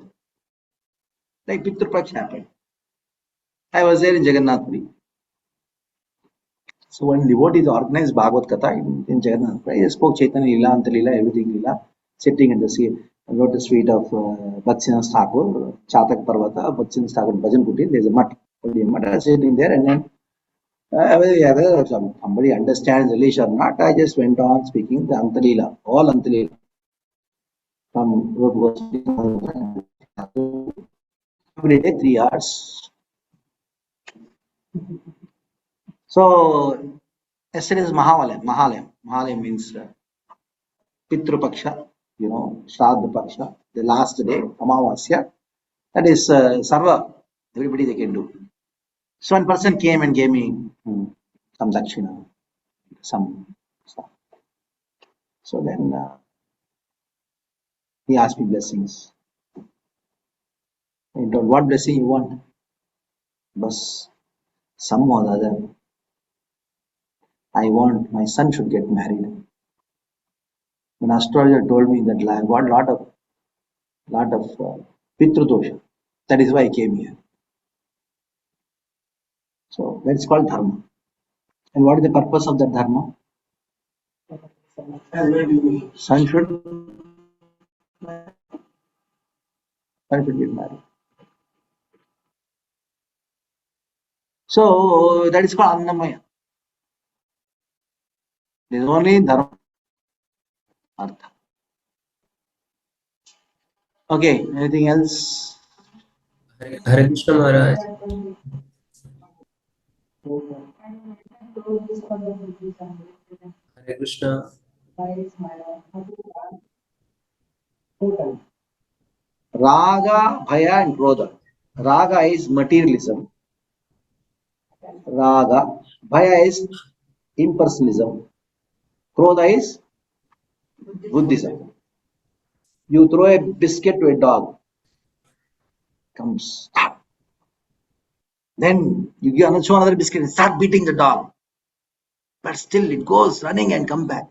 S8: like Pitru Paksha happened. I was there in Jagannath Puri. So when devotees organized Bhagavad Katha in Jagannath Puri, I spoke Chaitanya Lila, Anta Lila, everything Lila, sitting in the lotus feet of Bhaktisiddhanta Thakur, Chatak Parvata, Bhaktisiddhanta Thakur Bhajan Kutir. There's a mutt, only a mutt. I was sitting there, and then whether somebody understands English or not, I just went on speaking the Antalila, all Antalila. From every day 3 hours. So yesterday is Mahalayam. Mahalayam means Pitru Paksha, Shraddha Paksha, the last day, Amavasya. That is Sarva. Everybody they can do. So one person came and gave me some dakshina, some stuff. So then he asked me blessings. I told, what blessing you want? Bus, some or other. I want my son should get married. When astrologer told me that I got lot of Pitru dosha. That is why I came here. So that's called dharma. And what is the purpose of that dharma? Son should get married. So that is called Annamaya. There is only dharma. Artha. Okay, anything else?
S12: Hare Krishna Maharaj. Hare Krishna.
S8: Raga, Bhaya and Krodha. Raga is materialism. Raga. Bhaya is impersonalism. Krodha is Buddhism. You throw a biscuit to a dog, comes. Then you give another biscuit and start beating the dog. But still it goes running and come back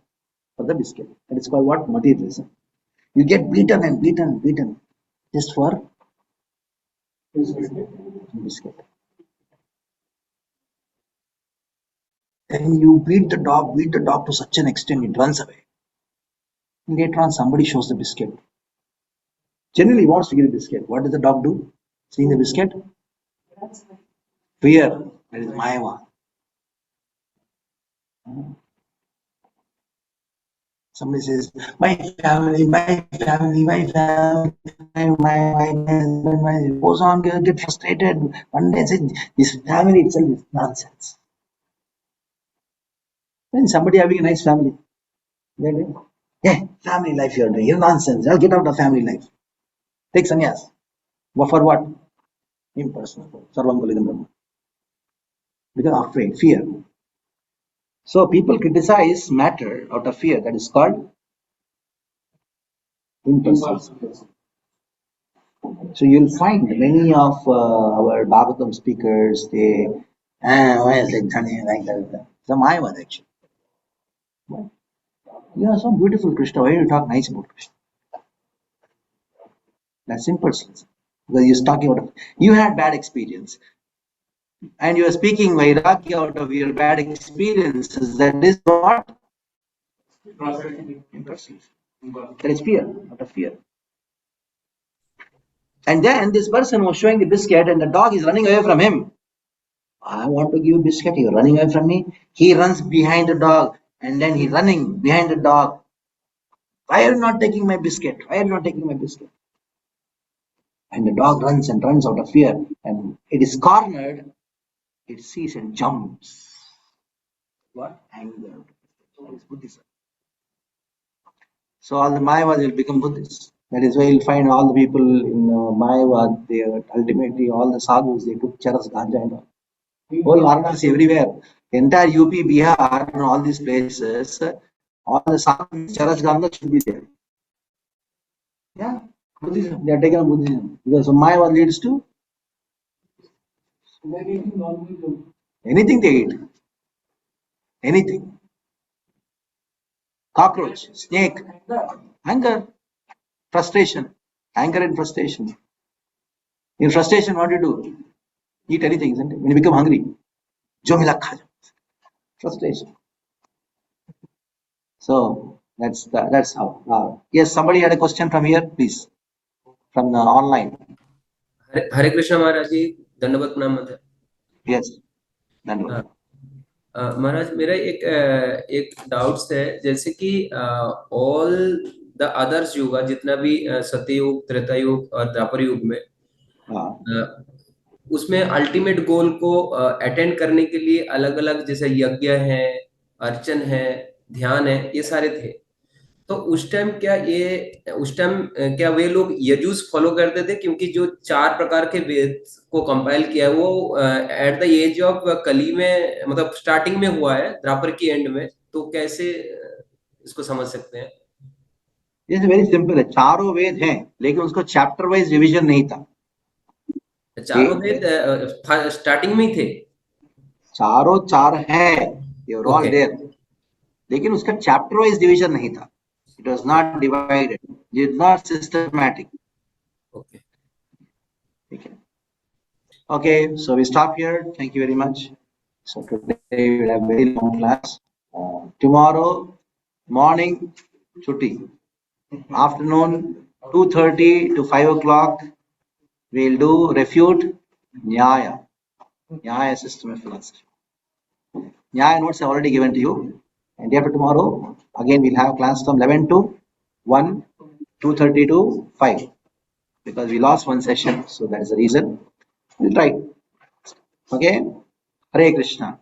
S8: for the biscuit. That is called what? Materialism. You get beaten and beaten and beaten just for biscuit. Then you beat the dog to such an extent it runs away. And later on, somebody shows the biscuit. Generally, he wants to give the biscuit. What does the dog do? Seeing the biscuit? Fear. That is Maya. Somebody says, my family, my husband, goes on, get frustrated. One day says, this family itself is nonsense. When somebody having a nice family, yeah, family life you're doing, you're nonsense. I'll get out of family life. Take sannyas. For what? Impersonal. Sarvam Kalidam Brahma. Because afraid, fear. So people criticize matter out of fear. That is called impersonal. So you'll find many of our Bhagavatam speakers, they, why is like that? Some Mayavad actually. What? You are so beautiful, Krishna. Why do you talk nice about Krishna? That's impersonal. Because you're talking about, you had bad experience. And you are speaking Vairagya out of your bad experiences. That is what? Impersonal. That is fear, out of fear. And then this person was showing the biscuit and the dog is running away from him. I want to give you biscuit, you're running away from me. He runs behind the dog and then he's running behind the dog. Why are you not taking my biscuit? Why are you not taking my biscuit? And the dog runs and runs out of fear. And it is cornered. It sees and jumps. What? Anger. That is Buddhism. So all the Mayavad will become Buddhists. That is why you'll find all the people in Mayavad, they ultimately all the sadhus, they took charas, ganja and all. Whole Varanasi everywhere. Entire UP, Bihar and all these places, all the sadhus, charas, ganja should be there. Yeah, Buddhism. They are taken up Buddhism. Because Mayavad leads to anything they eat. Anything. Cockroach, snake, anger, frustration, anger and frustration. In frustration, what do you do? Eat anything, isn't it? When you become hungry, frustration. So that's how. Yes, somebody had a question from here, please, from the online.
S12: हरे कृष्ण महाराज जी, दंडवत प्रणाम माता।
S8: Yes, दंडवत।
S12: महाराज मेरा एक doubts है, जैसे कि all the others युग, जितना भी सत्ययुग, त्रेता युग और द्वापर युग में, उसमें अल्टीमेट गोल को अटेंड करने के लिए अलग अलग जैसे यज्ञ है, अर्चन है, ध्यान है, ये सारे थे। तो उस टाइम क्या वे लोग यजुस फॉलो करते थे? क्योंकि जो 4 प्रकार के वेद को कंपाइल किया है वो एट द एज ऑफ कली में, मतलब स्टार्टिंग में हुआ है, द्वापर की एंड में, तो कैसे इसको समझ सकते हैं?
S8: ये वेरी सिंपल है, चारों वेद हैं लेकिन उसको चैप्टर वाइज डिवीजन नहीं था।
S12: चारों वेद स्टार्टिंग में ही थे,
S8: चारों 4 है, they were all there, लेकिन उसका चैप्टर वाइज डिवीजन नहीं था। It was not divided. It was not systematic.
S12: Okay.
S8: Okay, so we stop here. Thank you very much. So today we will have a very long class. Tomorrow morning, chutti. Afternoon, 2:30 to 5 o'clock, we will do refute Nyaya. Nyaya system of philosophy. Nyaya notes are already given to you. And day after tomorrow, again we'll have class from 11 to 1, 2:30 to 5. Because we lost one session, so that is the reason. We'll try. Okay? Hare Krishna.